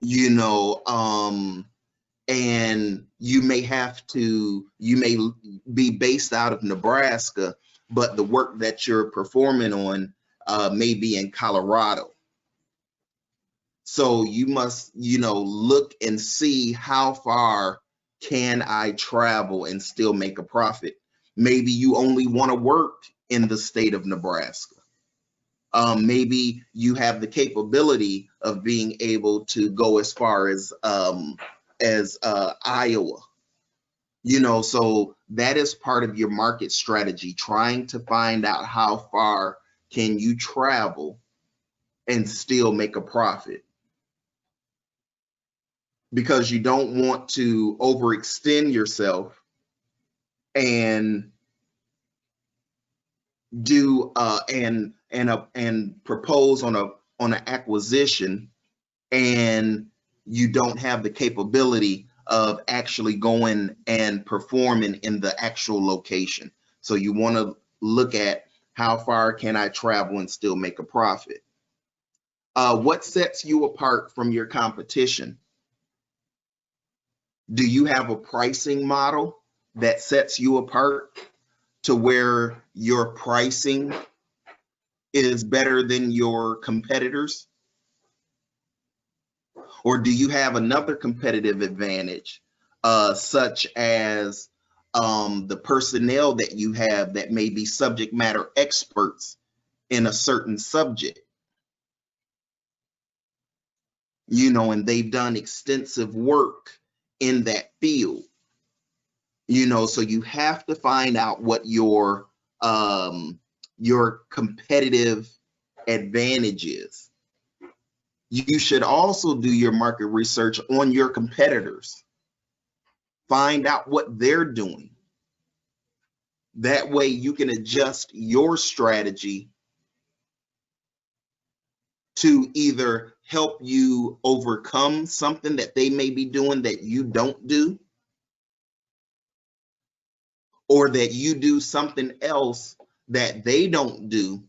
you know, and you may be based out of Nebraska, but the work that you're performing on may be in Colorado. So you must, you know, look and see, how far can I travel and still make a profit? Maybe you only want to work in the state of Nebraska. Maybe you have the capability of being able to go as far as Iowa. You know, so that is part of your market strategy, trying to find out how far can you travel and still make a profit. Because you don't want to overextend yourself and do and propose on an acquisition, and you don't have the capability of actually going and performing in the actual location. So you want to look at, how far can I travel and still make a profit? What sets you apart from your competition? Do you have a pricing model that sets you apart, to where your pricing is better than your competitors? Or do you have another competitive advantage, such as the personnel that you have that may be subject matter experts in a certain subject? You know, and they've done extensive work in that field. You know, so you have to find out what your competitive advantage is. You should also do your market research on your competitors. Find out what they're doing. That way you can adjust your strategy to either help you overcome something that they may be doing that you don't do, or that you do something else that they don't do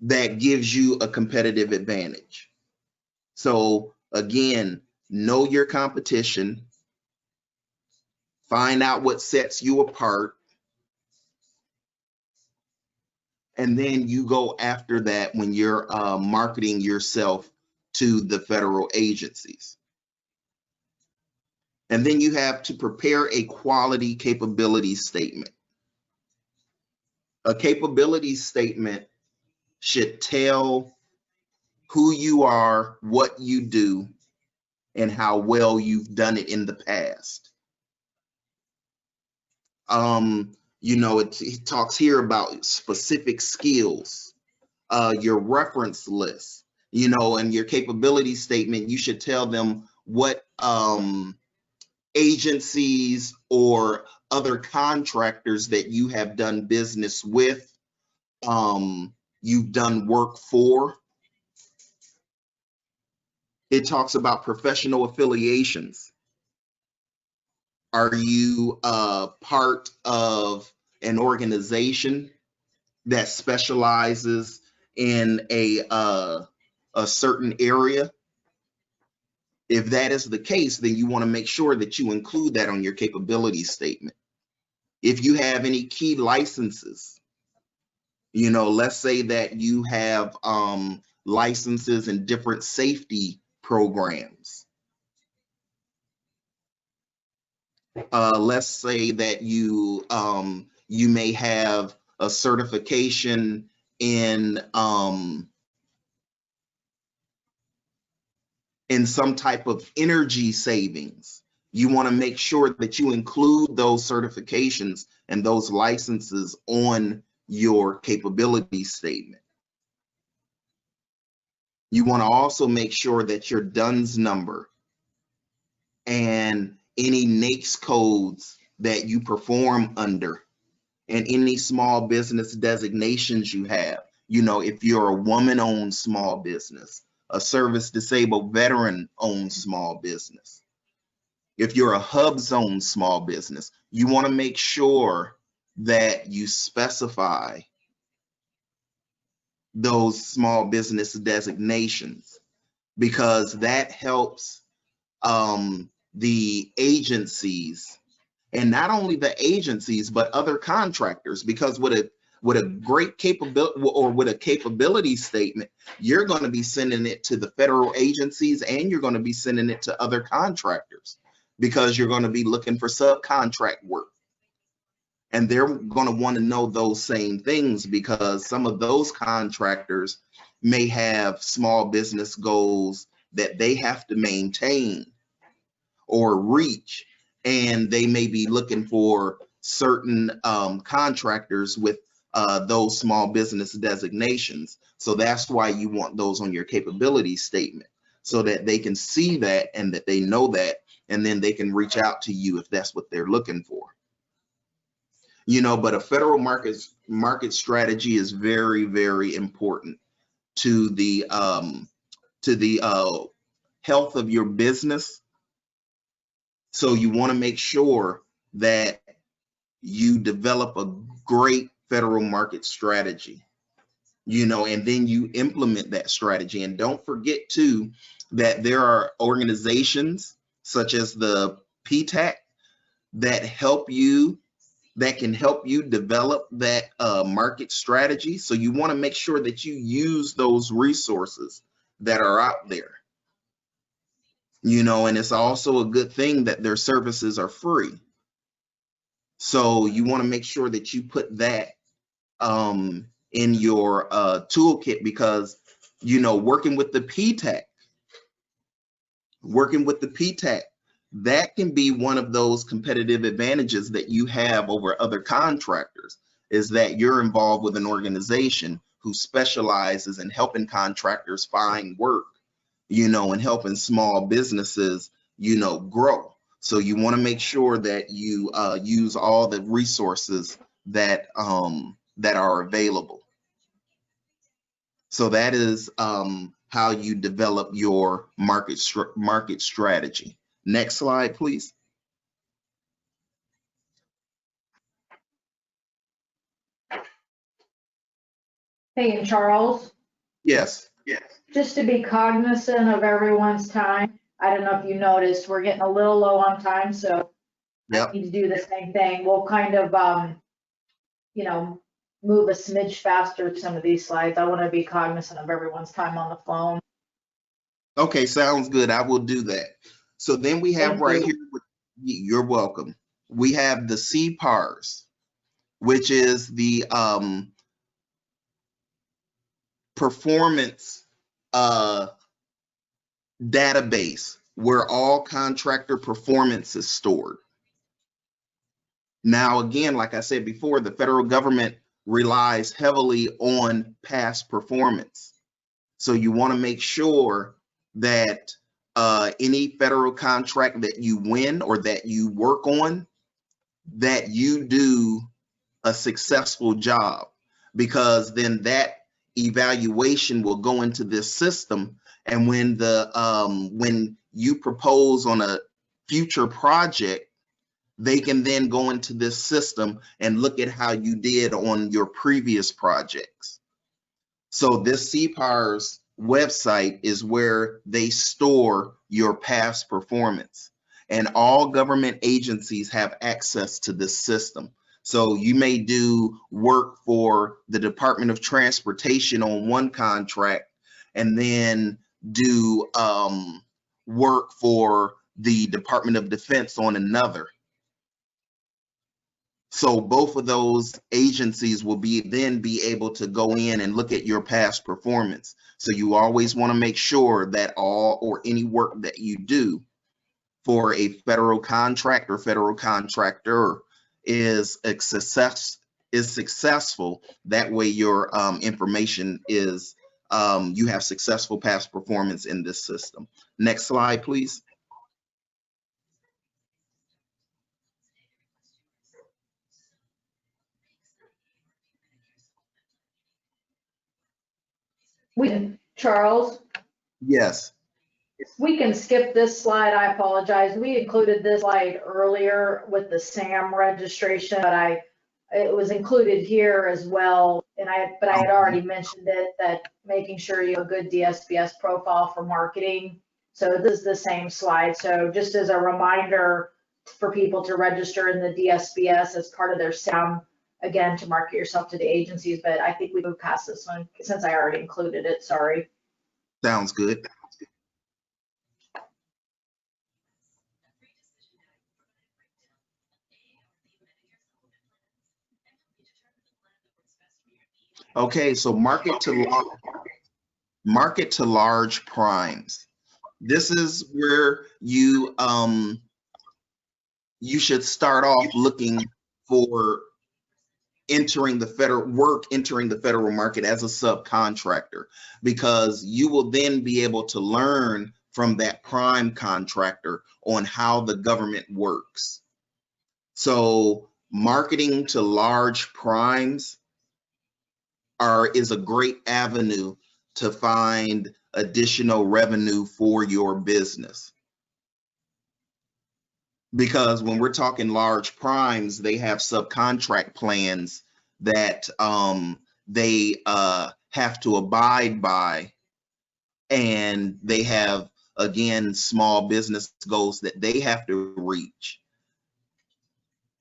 that gives you a competitive advantage. So again, know your competition, find out what sets you apart, and then you go after that when you're marketing yourself to the federal agencies. And then you have to prepare a quality capability statement. A capability statement should tell who you are, what you do, and how well you've done it in the past. You know, it talks here about specific skills, your reference list, you know, and your capability statement, you should tell them what agencies or other contractors that you have done business with, you've done work for. It talks about professional affiliations. Are you part of an organization that specializes in a certain area? If that is the case, then you want to make sure that you include that on your capability statement. If you have any key licenses, you know, let's say that you have licenses in different safety programs. Let's say that you may have a certification in some type of energy savings. You want to make sure that you include those certifications and those licenses on your capability statement. You want to also make sure that your DUNS number and any NAICS codes that you perform under and any small business designations you have. You know, if you're a woman-owned small business, a service-disabled veteran-owned small business, if you're a HUBs-owned small business, you want to make sure that you specify those small business designations, because that helps the agencies, and not only the agencies, but other contractors, because with a great capability or with a capability statement, you're going to be sending it to the federal agencies and you're going to be sending it to other contractors, because you're going to be looking for subcontract work. And they're going to want to know those same things, because some of those contractors may have small business goals that they have to maintain or reach, and they may be looking for certain contractors with those small business designations. So that's why you want those on your capability statement, so that they can see that and that they know that, and then they can reach out to you if that's what they're looking for. You know, but a federal market strategy is very, very important to the health of your business. So you want to make sure that you develop a great federal market strategy, you know, and then you implement that strategy. And don't forget too that there are organizations such as the PTAC that can help you develop that market strategy. So you want to make sure that you use those resources that are out there. You know, and it's also a good thing that their services are free. So you want to make sure that you put that in your toolkit, because, you know, working with the PTAC, that can be one of those competitive advantages that you have over other contractors, is that you're involved with an organization who specializes in helping contractors find work, you know, and helping small businesses, you know, grow. So you want to make sure that you use all the resources that are available. So that is how you develop your market strategy. Next slide, please. Hey, and Charles, Yes. just to be cognizant of everyone's time, I don't know if you noticed, we're getting a little low on time, so Yep. I need to do the same thing. We'll kind of, you know, move a smidge faster to some of these slides. I want to be cognizant of everyone's time on the phone. Okay, sounds good. I will do that. So then we have Thank you. here, you're welcome. We have the CPARS, which is the performance database where all contractor performance is stored. Now, again, like I said before, the federal government relies heavily on past performance. So you want to make sure that any federal contract that you win or that you work on, that you do a successful job, because then that evaluation will go into this system. And when you propose on a future project, they can then go into this system and look at how you did on your previous projects. So this CPARS website is where they store your past performance, and all government agencies have access to this system. So you may do work for the Department of Transportation on one contract, and then do work for the Department of Defense on another. So both of those agencies will then be able to go in and look at your past performance. So you always want to make sure that all or any work that you do for a federal contract or federal contractor is successful. That way your information is, you have successful past performance in this system. Next slide, please. Charles, Yes. we can skip this slide. I apologize. We included this slide earlier with the SAM registration, but it was included here as well. But I had already mentioned it, that making sure you have a good DSPS profile for marketing. So this is the same slide. So just as a reminder for people to register in the DSPS as part of their SAM, again, to market yourself to the agencies. But I think we moved past this one since I already included it. Sorry. Sounds good. Okay, so market to large primes. This is where you should start off looking for entering the federal market as a subcontractor, because you will then be able to learn from that prime contractor on how the government works. So marketing to large primes is a great avenue to find additional revenue for your business. Because when we're talking large primes, they have subcontract plans that they have to abide by, and they have, again, small business goals that they have to reach.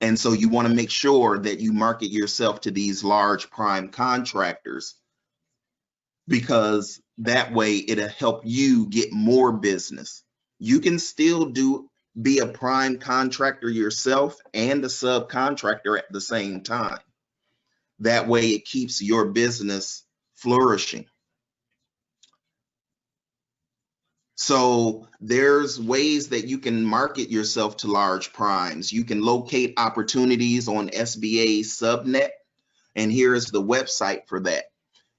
And so you want to make sure that you market yourself to these large prime contractors, because that way it'll help you get more business. You can still be a prime contractor yourself and a subcontractor at the same time. That way it keeps your business flourishing. So there's ways that you can market yourself to large primes. You can locate opportunities on SBA Subnet, and here is the website for that.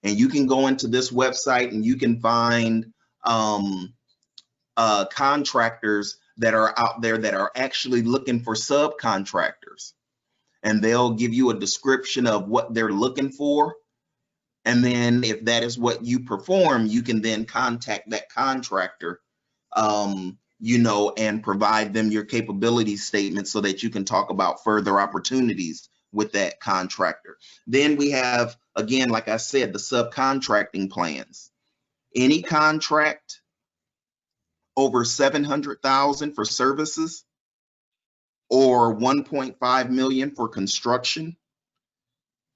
And you can go into this website and you can find contractors that are out there that are actually looking for subcontractors, and they'll give you a description of what they're looking for. And then if that is what you perform, you can then contact that contractor, and provide them your capability statement so that you can talk about further opportunities with that contractor. Then we have, again, like I said, the subcontracting plans. Any contract over $700,000 for services or $1.5 million for construction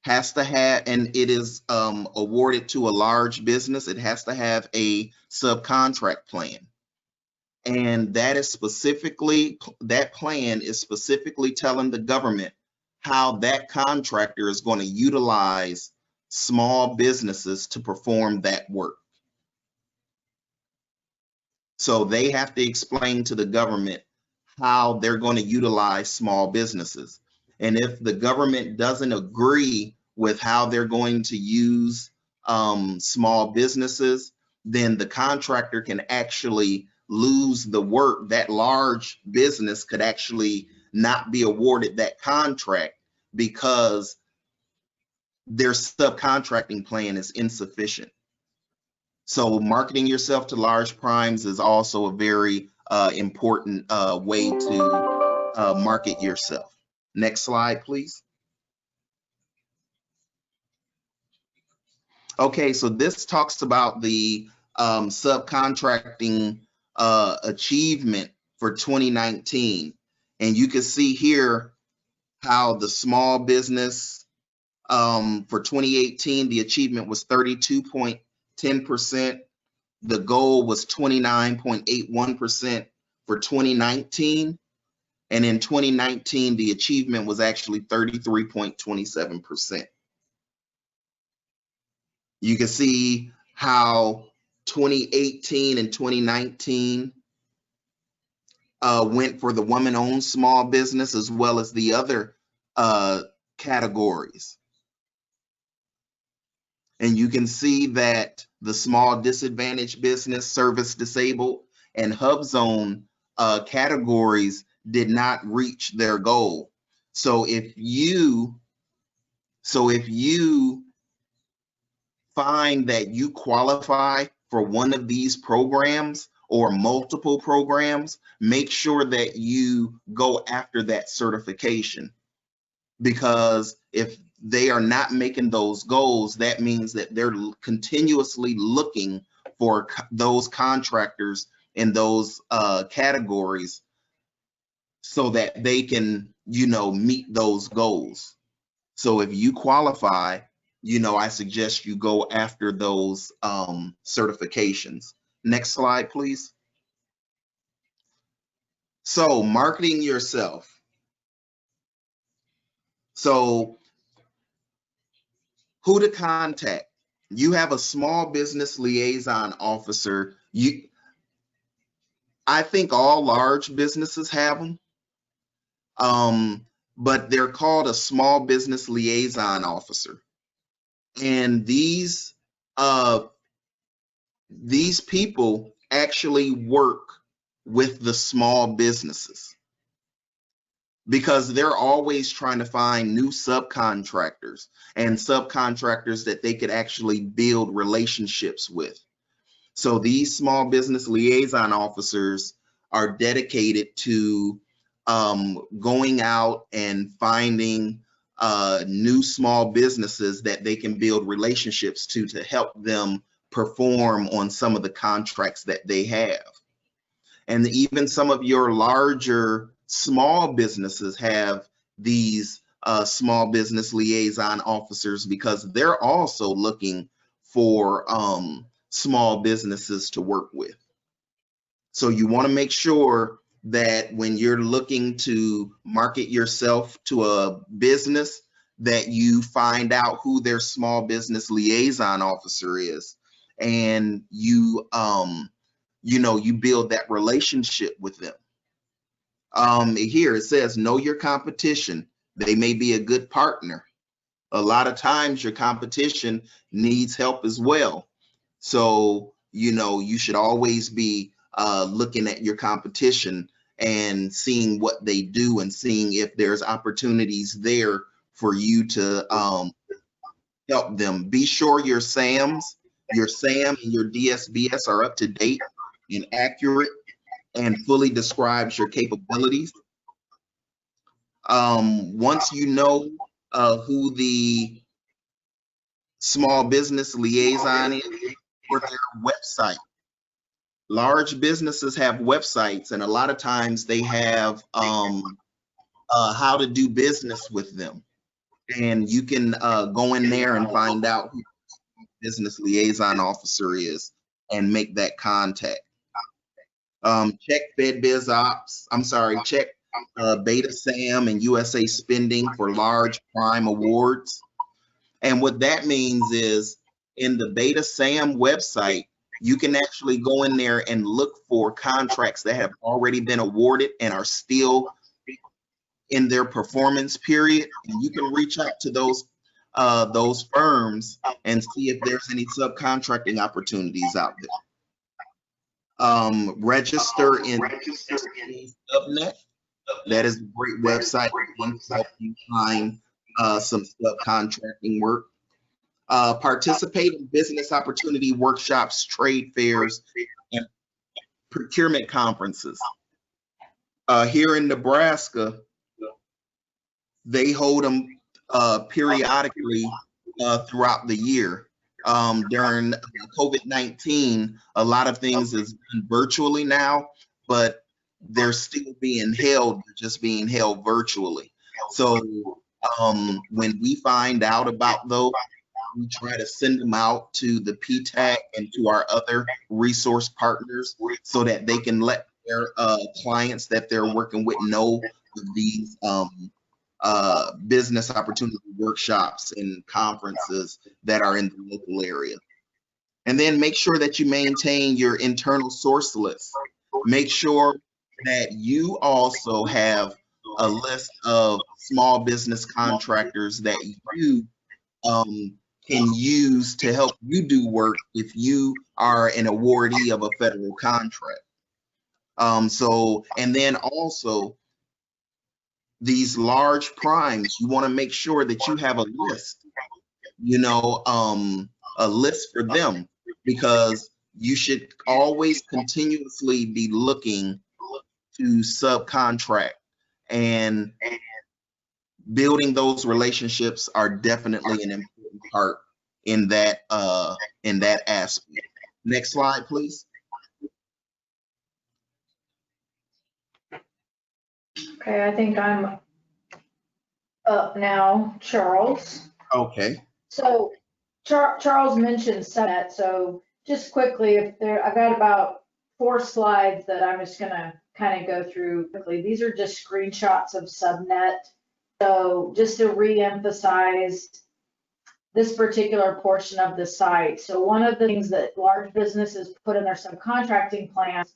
has to have, and it is awarded to a large business, it has to have a subcontract plan. And that plan is specifically telling the government how that contractor is going to utilize small businesses to perform that work. So they have to explain to the government how they're going to utilize small businesses. And if the government doesn't agree with how they're going to use small businesses, then the contractor can actually lose the work, that large business could actually not be awarded that contract because their subcontracting plan is insufficient. So marketing yourself to large primes is also a very important way to market yourself. Next slide, please. Okay, so this talks about the subcontracting achievement for 2019. And you can see here how the small business for 2018, the achievement was 32.10%. The goal was 29.81% for 2019. And in 2019, the achievement was actually 33.27%. You can see how 2018 and 2019 went for the woman-owned small business as well as the other categories. And you can see that the small disadvantaged business, service disabled, and HubZone categories did not reach their goal. So if you find that you qualify for one of these programs or multiple programs, make sure that you go after that certification, because if they are not making those goals, that means that they're continuously looking for those contractors in those categories so that they can, meet those goals. So if you qualify, I suggest you go after those certifications. Next slide, please. So marketing yourself. So who to contact? You have a small business liaison officer. I think all large businesses have them, but they're called a small business liaison officer. And these people actually work with the small businesses because they're always trying to find new subcontractors and subcontractors that they could actually build relationships with. So these small business liaison officers are dedicated to going out and finding new small businesses that they can build relationships to help them perform on some of the contracts that they have. And even some of your larger small businesses have these small business liaison officers because they're also looking for small businesses to work with. So you want to make sure that when you're looking to market yourself to a business, that you find out who their small business liaison officer is, and you build that relationship with them. Here it says, know your competition. They may be a good partner. A lot of times your competition needs help as well. So, you should always be looking at your competition and seeing what they do and seeing if there's opportunities there for you to help them. Be sure your SAM and your DSBS are up to date and accurate and fully describes your capabilities. Once you know who the small business liaison is, or their website. Large businesses have websites, and a lot of times they have how to do business with them. And you can go in there and find out who the business liaison officer is and make that contact. Check check Beta SAM and USA Spending for large prime awards. And what that means is in the Beta SAM website, you can actually go in there and look for contracts that have already been awarded and are still in their performance period. And you can reach out to those firms and see if there's any subcontracting opportunities out there. Register in Subnet. That is a great website to help you find some subcontracting work. Participate in business opportunity workshops, trade fairs, and procurement conferences. Here in Nebraska, they hold them periodically throughout the year. During COVID-19, a lot of things is done virtually now, but they're still being held, just being held virtually. So when we find out about those, we try to send them out to the PTAC and to our other resource partners so that they can let their clients that they're working with know of these business opportunity workshops and conferences that are in the local area. And then make sure that you maintain your internal source list. Make sure that you also have a list of small business contractors that you can use to help you do work if you are an awardee of a federal contract. And then also these large primes, you want to make sure that you have a list, a list for them, because you should always continuously be looking to subcontract, and building those relationships are definitely an important part in that aspect. Next slide, please. Okay, I think I'm up now, Charles. Okay. So Charles mentioned Subnet, so just quickly, I've got about 4 slides that I'm just gonna kind of go through quickly. These are just screenshots of Subnet. So just to re-emphasize this particular portion of the site. So one of the things that large businesses put in their subcontracting plans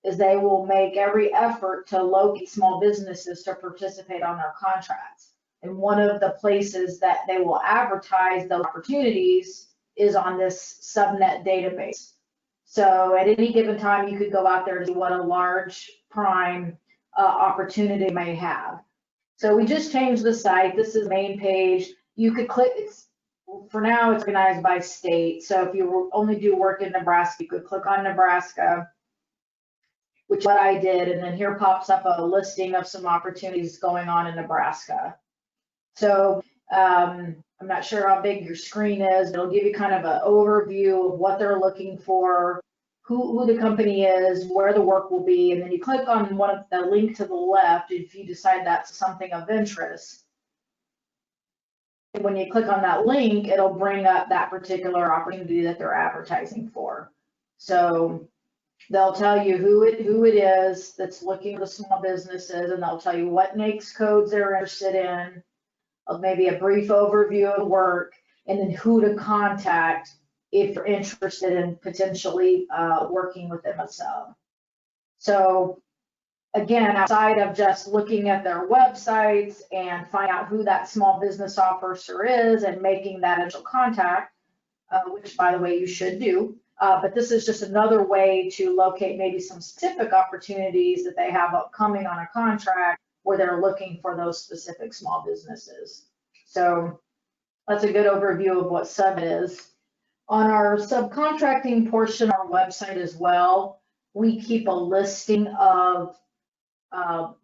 is they will make every effort to locate small businesses to participate on their contracts. And one of the places that they will advertise those opportunities is on this Subnet database. So at any given time, you could go out there to see what a large prime opportunity may have. So we just changed the site. This is the main page. You could click, for now it's organized by state. So if you only do work in Nebraska, you could click on Nebraska, which is what I did, and then here pops up a listing of some opportunities going on in Nebraska. So I'm not sure how big your screen is. It'll give you kind of an overview of what they're looking for, who the company is, where the work will be, and then you click on one of the link to the left if you decide that's something of interest. When you click on that link, it'll bring up that particular opportunity that they're advertising for. So they'll tell you who it is that's looking for the small businesses, and they'll tell you what NAICS codes they're interested in, maybe a brief overview of work, and then who to contact if you're interested in potentially working with them as a sub. So again, outside of just looking at their websites and find out who that small business officer is and making that initial contact, which by the way you should do, but this is just another way to locate maybe some specific opportunities that they have upcoming on a contract where they're looking for those specific small businesses. So that's a good overview of what sub is. On our subcontracting portion of our website as well, we keep a listing of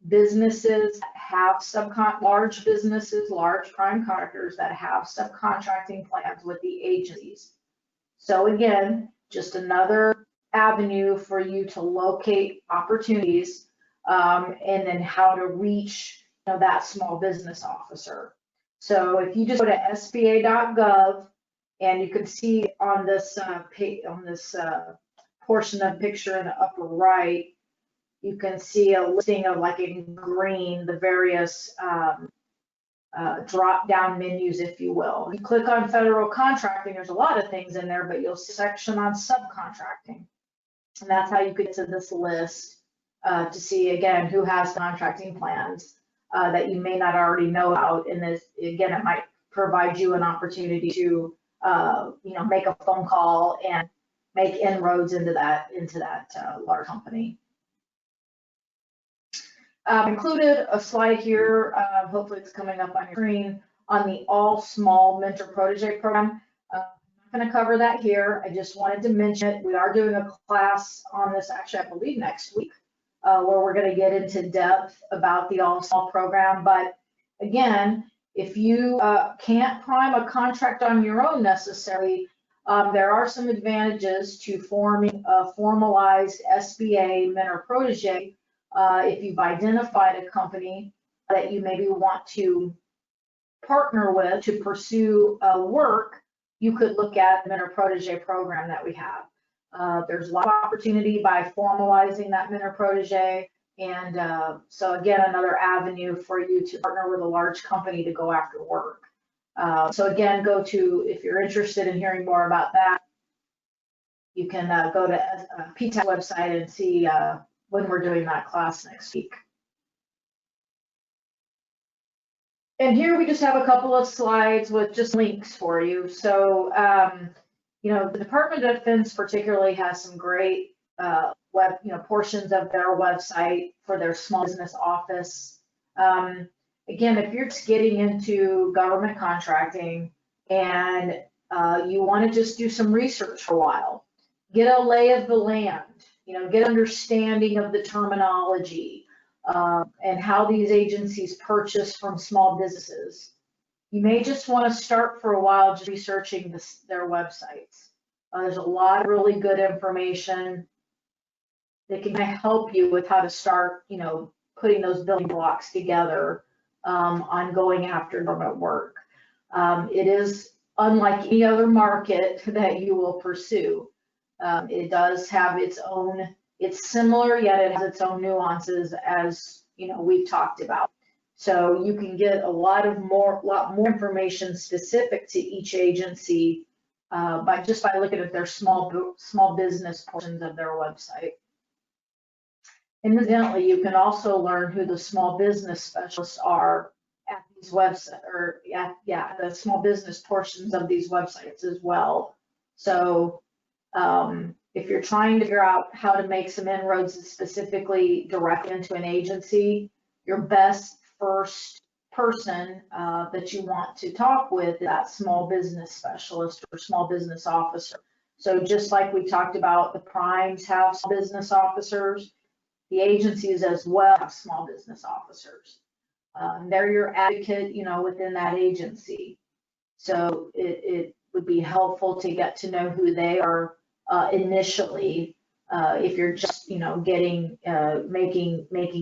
businesses that have large businesses, large prime contractors that have subcontracting plans with the agencies. So again, just another avenue for you to locate opportunities and then how to reach that small business officer. So if you just go to sba.gov, and you can see on this portion of picture in the upper right, you can see a listing of, like in green, the various drop-down menus, if you will. You click on federal contracting, there's a lot of things in there, but you'll see a section on subcontracting. And that's how you get to this list to see, again, who has contracting plans that you may not already know about. And this, again, it might provide you an opportunity to make a phone call and make inroads into that large company. Included a slide here, hopefully it's coming up on your screen, on the All Small Mentor Protege program. I'm not going to cover that here. I just wanted to mention it. We are doing a class on this, actually, I believe next week, where we're going to get into depth about the All Small program. But again, if you can't prime a contract on your own necessarily, there are some advantages to forming a formalized SBA mentor protege. If you've identified a company that you maybe want to partner with to pursue work, you could look at the mentor protege program that we have. There's a lot of opportunity by formalizing that mentor protege. And so again, another avenue for you to partner with a large company to go after work. So again, if you're interested in hearing more about that, you can go to PTAC website and see when we're doing that class next week. And here we just have a couple of slides with just links for you. So, the Department of Defense particularly has some great portions of their website for their small business office. Again, if you're just getting into government contracting and you want to just do some research for a while, get a lay of the land, get understanding of the terminology and how these agencies purchase from small businesses. You may just want to start for a while just researching their websites. There's a lot of really good information that can help you with how to start, putting those building blocks together on going after government work. It is unlike any other market that you will pursue. It does have it's similar, yet it has its own nuances, as we've talked about. So you can get a lot more information specific to each agency by looking at their small business portions of their website. Incidentally, you can also learn who the small business specialists are at these websites, or the small business portions of these websites as well. So if you're trying to figure out how to make some inroads specifically directly into an agency, your best first person that you want to talk with is that small business specialist or small business officer. So just like we talked about, the primes have small business officers, the agencies as well have small business officers. They're your advocate, within that agency. So it would be helpful to get to know who they are initially, if you're just, making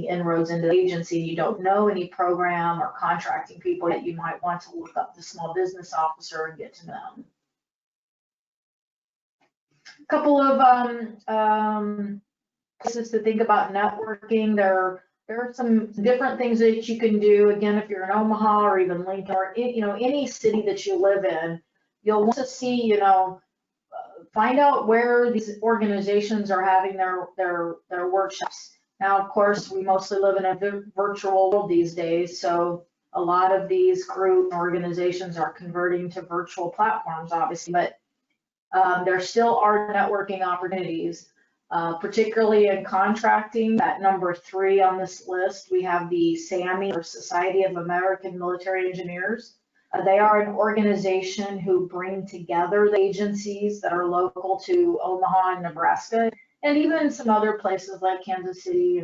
inroads into the agency, you don't know any program or contracting people, that you might want to look up the small business officer and get to know them. A couple of places to think about networking. There are some different things that you can do. Again, if you're in Omaha or even Lincoln, or any city that you live in, you'll want to see, find out where these organizations are having their workshops. Now, of course, we mostly live in a virtual world these days, so a lot of these group organizations are converting to virtual platforms, obviously, but there still are networking opportunities, particularly in contracting. At number 3 on this list, we have the SAMI, or Society of American Military Engineers. They are an organization who bring together the agencies that are local to Omaha and Nebraska, and even some other places like Kansas City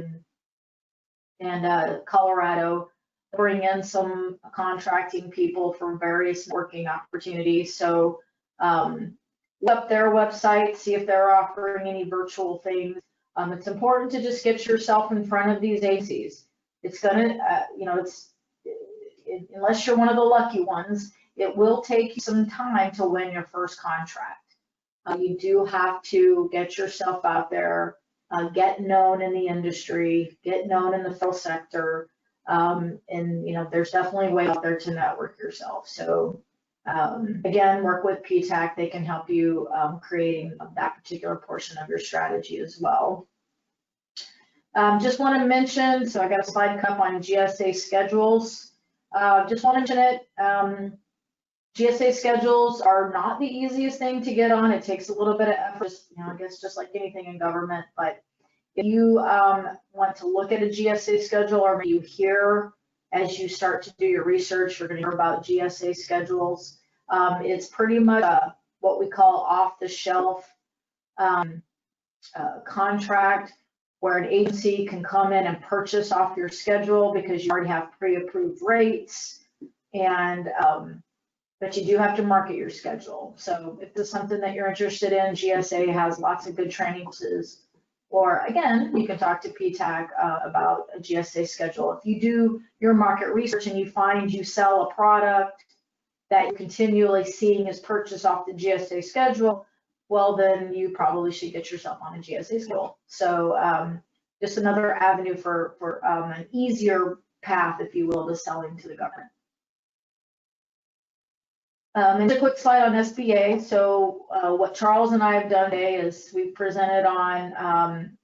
and Colorado, bring in some contracting people for various working opportunities. So look up their website, see if they're offering any virtual things. It's important to just get yourself in front of these agencies. It's gonna, unless you're one of the lucky ones, it will take you some time to win your first contract. You do have to get yourself out there, get known in the industry, get known in the federal sector, and there's definitely a way out there to network yourself. So again, work with PTAC. They can help you creating that particular portion of your strategy as well. Just want to mention, so I got a slide up on GSA schedules. Just want to mention it. GSA schedules are not the easiest thing to get on. It takes a little bit of effort, I guess just like anything in government. But if you want to look at a GSA schedule, or maybe you hear as you start to do your research, you're going to hear about GSA schedules. It's pretty much what we call off-the-shelf contract, where an agency can come in and purchase off your schedule because you already have pre-approved rates, and but you do have to market your schedule. So if this is something that you're interested in, GSA has lots of good training courses. Or again, you can talk to PTAC about a GSA schedule. If you do your market research and you find you sell a product that you're continually seeing is purchased off the GSA schedule, well, then you probably should get yourself on a GSA schedule. So just another avenue for an easier path, if you will, to selling to the government. And a quick slide on SBA. So what Charles and I have done today is we've presented on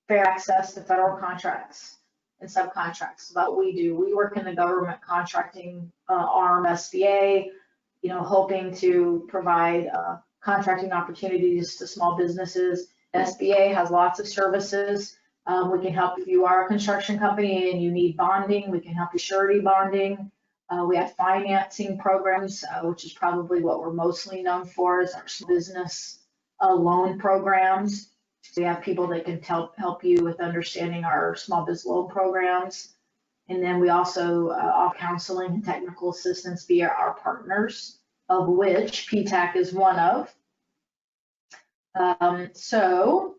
fair access to federal contracts and subcontracts. That's what we do. We work in the government contracting arm, SBA, hoping to provide contracting opportunities to small businesses. SBA has lots of services. We can help if you are a construction company and you need bonding. We can help you surety bonding. We have financing programs, which is probably what we're mostly known for, is our small business loan programs. So we have people that can help you with understanding our small business loan programs. And then we also offer counseling and technical assistance via our partners, of which PTAC is one of. So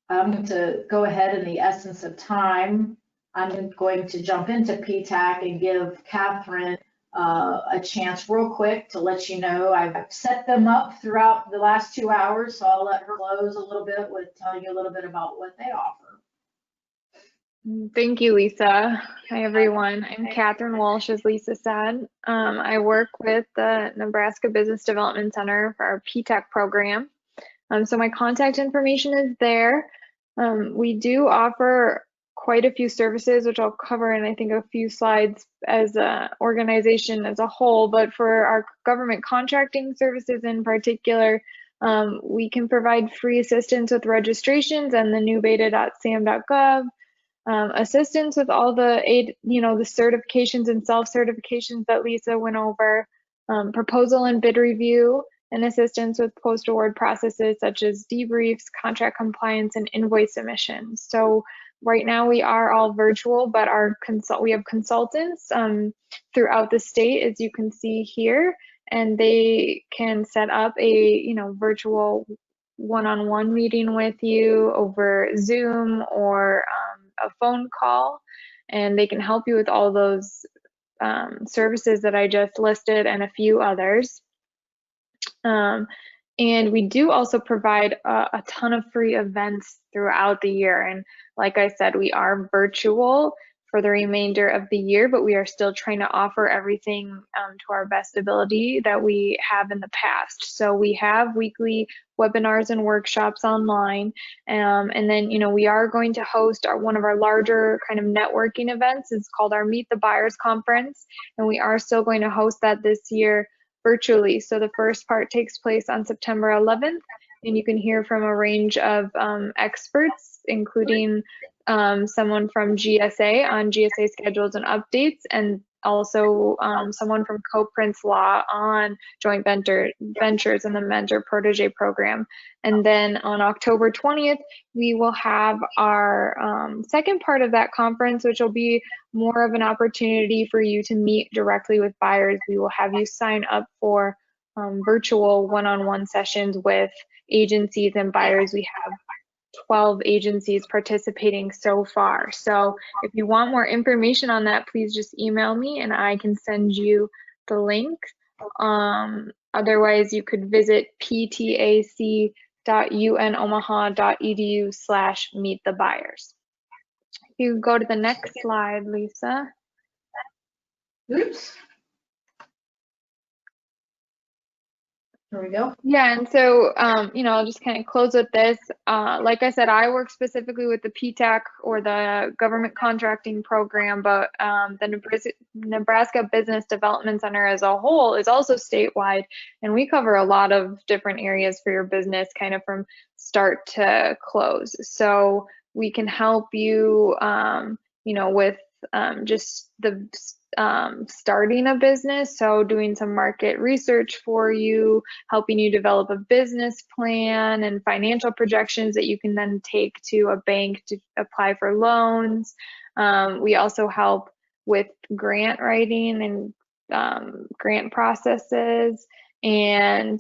I'm going to go ahead in the essence of time. I'm going to jump into PTAC and give Catherine a chance real quick to let you know I've set them up throughout the last 2 hours, so I'll let her close a little bit with telling you a little bit about what they offer. Thank you, Lisa. Hi, everyone. I'm Catherine Walsh, as Lisa said. I work with the Nebraska Business Development Center for our PTAC program. So my contact information is there. We do offer quite a few services, which I'll cover in, I think, a few slides as an organization as a whole. But for our government contracting services in particular, we can provide free assistance with registrations and the new beta.sam.gov, assistance with all the the certifications and self-certifications that Lisa went over, proposal and bid review, and assistance with post-award processes such as debriefs, contract compliance, and invoice submissions. So right now we are all virtual, but we have consultants throughout the state, as you can see here, and they can set up a virtual one-on-one meeting with you over Zoom or a phone call, and they can help you with all those services that I just listed and a few others. And we do also provide a ton of free events throughout the year. And like I said, we are virtual for the remainder of the year, but we are still trying to offer everything to our best ability that we have in the past. So we have weekly webinars and workshops online. And then, we are going to host one of our larger kind of networking events. It's called our Meet the Buyers Conference. And we are still going to host that this year virtually. So the first part takes place on September 11th, and you can hear from a range of experts, including someone from GSA on GSA schedules and updates, and also someone from Co-Prince Law on joint ventures and the mentor protege program. And then on October 20th, we will have our second part of that conference, which will be more of an opportunity for you to meet directly with buyers. We will have you sign up for virtual one-on-one sessions with agencies and buyers. We have 12 agencies participating so far. So if you want more information on that, please just email me and I can send you the link. Otherwise, you could visit ptac.unomaha.edu/meetthebuyers. You go to the next slide, Lisa. Oops. There we go. Yeah, and so, I'll just kind of close with this. Like I said, I work specifically with the PTAC or the government contracting program, but the Nebraska Business Development Center as a whole is also statewide, and we cover a lot of different areas for your business, kind of from start to close. So we can help you, with just the starting a business, so doing some market research for you, helping you develop a business plan and financial projections that you can then take to a bank to apply for loans. We also help with grant writing and grant processes, and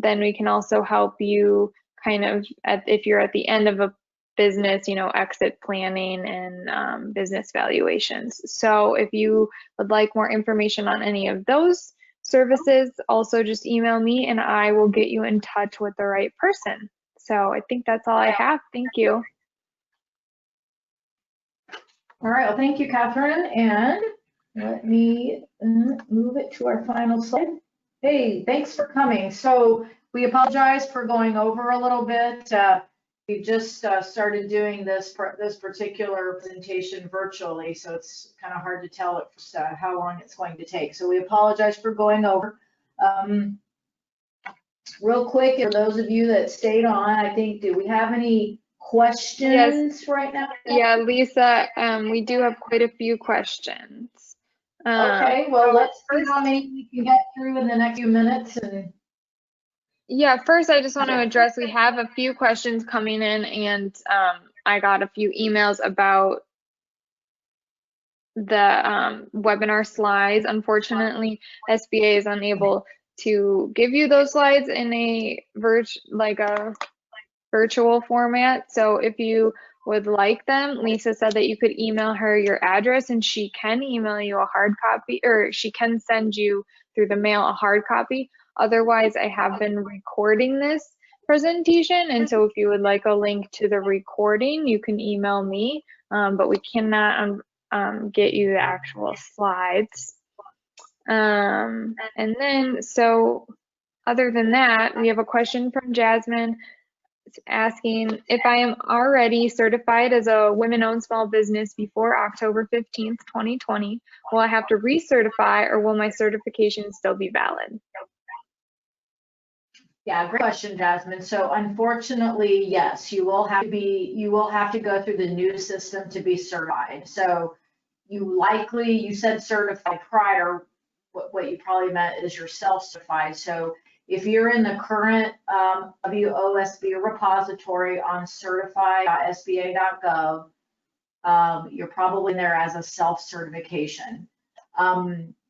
then we can also help you kind of if you're at the end of a business, exit planning and business valuations. So if you would like more information on any of those services, also just email me and I will get you in touch with the right person. So I think that's all I have. Thank you. All right, well, thank you, Catherine. And let me move it to our final slide. Hey, thanks for coming. So we apologize for going over a little bit. We just started doing this particular presentation virtually, so it's kind of hard to tell how long it's going to take. So we apologize for going over. Real quick, for those of you that stayed on, I think, do we have any questions right now? Yeah, Lisa, we do have quite a few questions. Okay, well, let's see how many we can get through in the next few minutes. Yeah, first I just want to address, we have a few questions coming in, and I got a few emails about the webinar slides. Unfortunately, SBA is unable to give you those slides in a virtual format. So if you would like them, Lisa said that you could email her your address and she can email you a hard copy, or she can send you through the mail a hard copy. Otherwise, I have been recording this presentation, and so if you would like a link to the recording, you can email me, but we cannot get you the actual slides. And then, so other than that, we have a question from Jasmine asking if I am already certified as a women-owned small business before October 15th, 2020, will I have to recertify, or will my certification still be valid? Yeah, great question, Jasmine. So unfortunately, yes, you will have to go through the new system to be certified. So you said certified prior, what you probably meant is you're self-certified. So if you're in the current WOSB repository on certify.sba.gov, you're probably in there as a self-certification.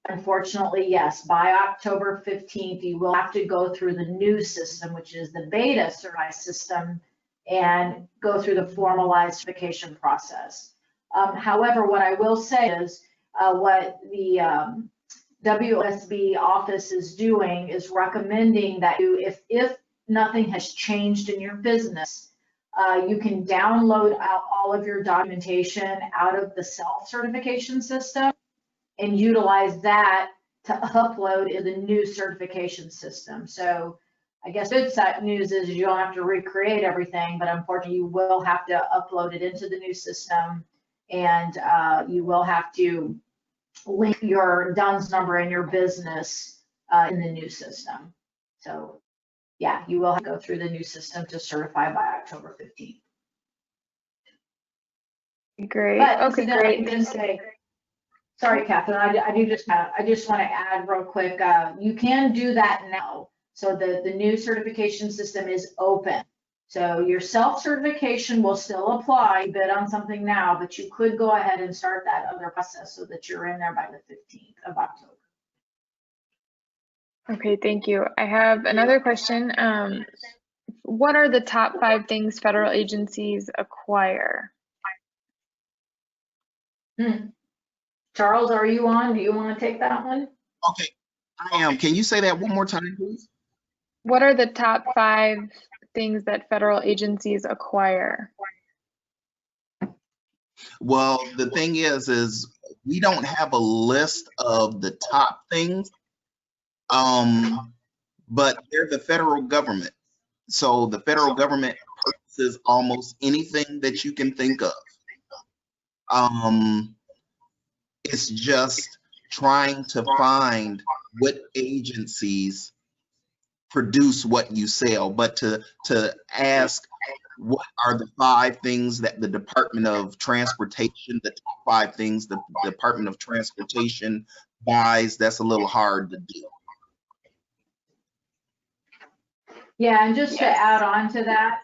Unfortunately, yes, by October 15th, you will have to go through the new system, which is the beta certified system, and go through the formalized certification process. However, what I will say is what the WOSB office is doing is recommending that if nothing has changed in your business, you can download out all of your documentation out of the self-certification system and utilize that to upload in the new certification system. So I guess good news is you don't have to recreate everything, but unfortunately you will have to upload it into the new system, and you will have to link your DUNS number and your business in the new system. So yeah, you will have to go through the new system to certify by October 15th. Great. But okay, great. Sorry, Catherine, I just want to add real quick, you can do that now. So the new certification system is open. So your self-certification will still apply. You bid on something now, but you could go ahead and start that other process so that you're in there by the 15th of October. Okay, thank you. I have another question. What are the top 5 things federal agencies acquire? Charles, are you on? Do you want to take that one? Okay, I am. Can you say that one more time, please? What are the top 5 things that federal agencies acquire? Well, the thing is we don't have a list of the top things. but they're the federal government. So the federal government purchases almost anything that you can think of. It's just trying to find what agencies produce what you sell, but to ask what are the 5 things that the Department of Transportation, the top 5 things the Department of Transportation buys, that's a little hard to do. Yeah, and just to Yes. add on to that,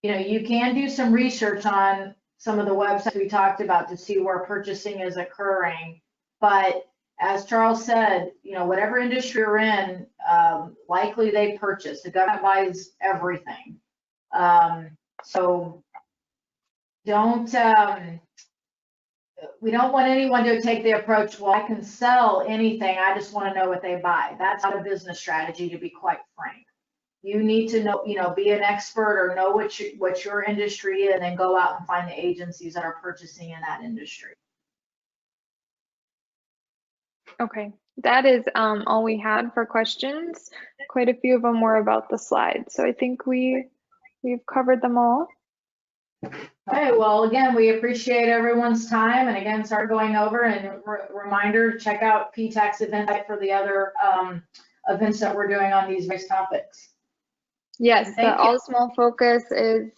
you know, you can do some research on some of the websites we talked about to see where purchasing is occurring. But as Charles said, you know, whatever industry you're in, likely they purchase. The government buys everything. So don't, we don't want anyone to take the approach, well, I can sell anything, I just want to know what they buy. That's not a business strategy, to be quite frank. You need to know, you know, be an expert or know what your industry is, and then go out and find the agencies that are purchasing in that industry. Okay, that is all we had for questions. Quite a few of them were about the slides, so I think we've covered them all. Okay, well, again, we appreciate everyone's time, and again, start going over, and reminder, check out PTAC's event site for the other events that we're doing on these various topics. Yes, the Thank you. All Small Focus is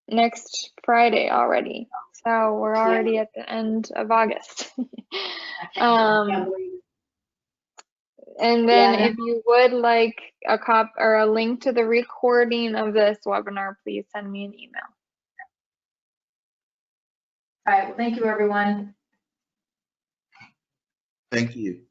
next Friday already, so we're already at the end of August. I can't believe it. And then Yeah. if you would like a copy or a link to the recording of this webinar, please send me an email. All right, well, thank you, everyone. Thank you.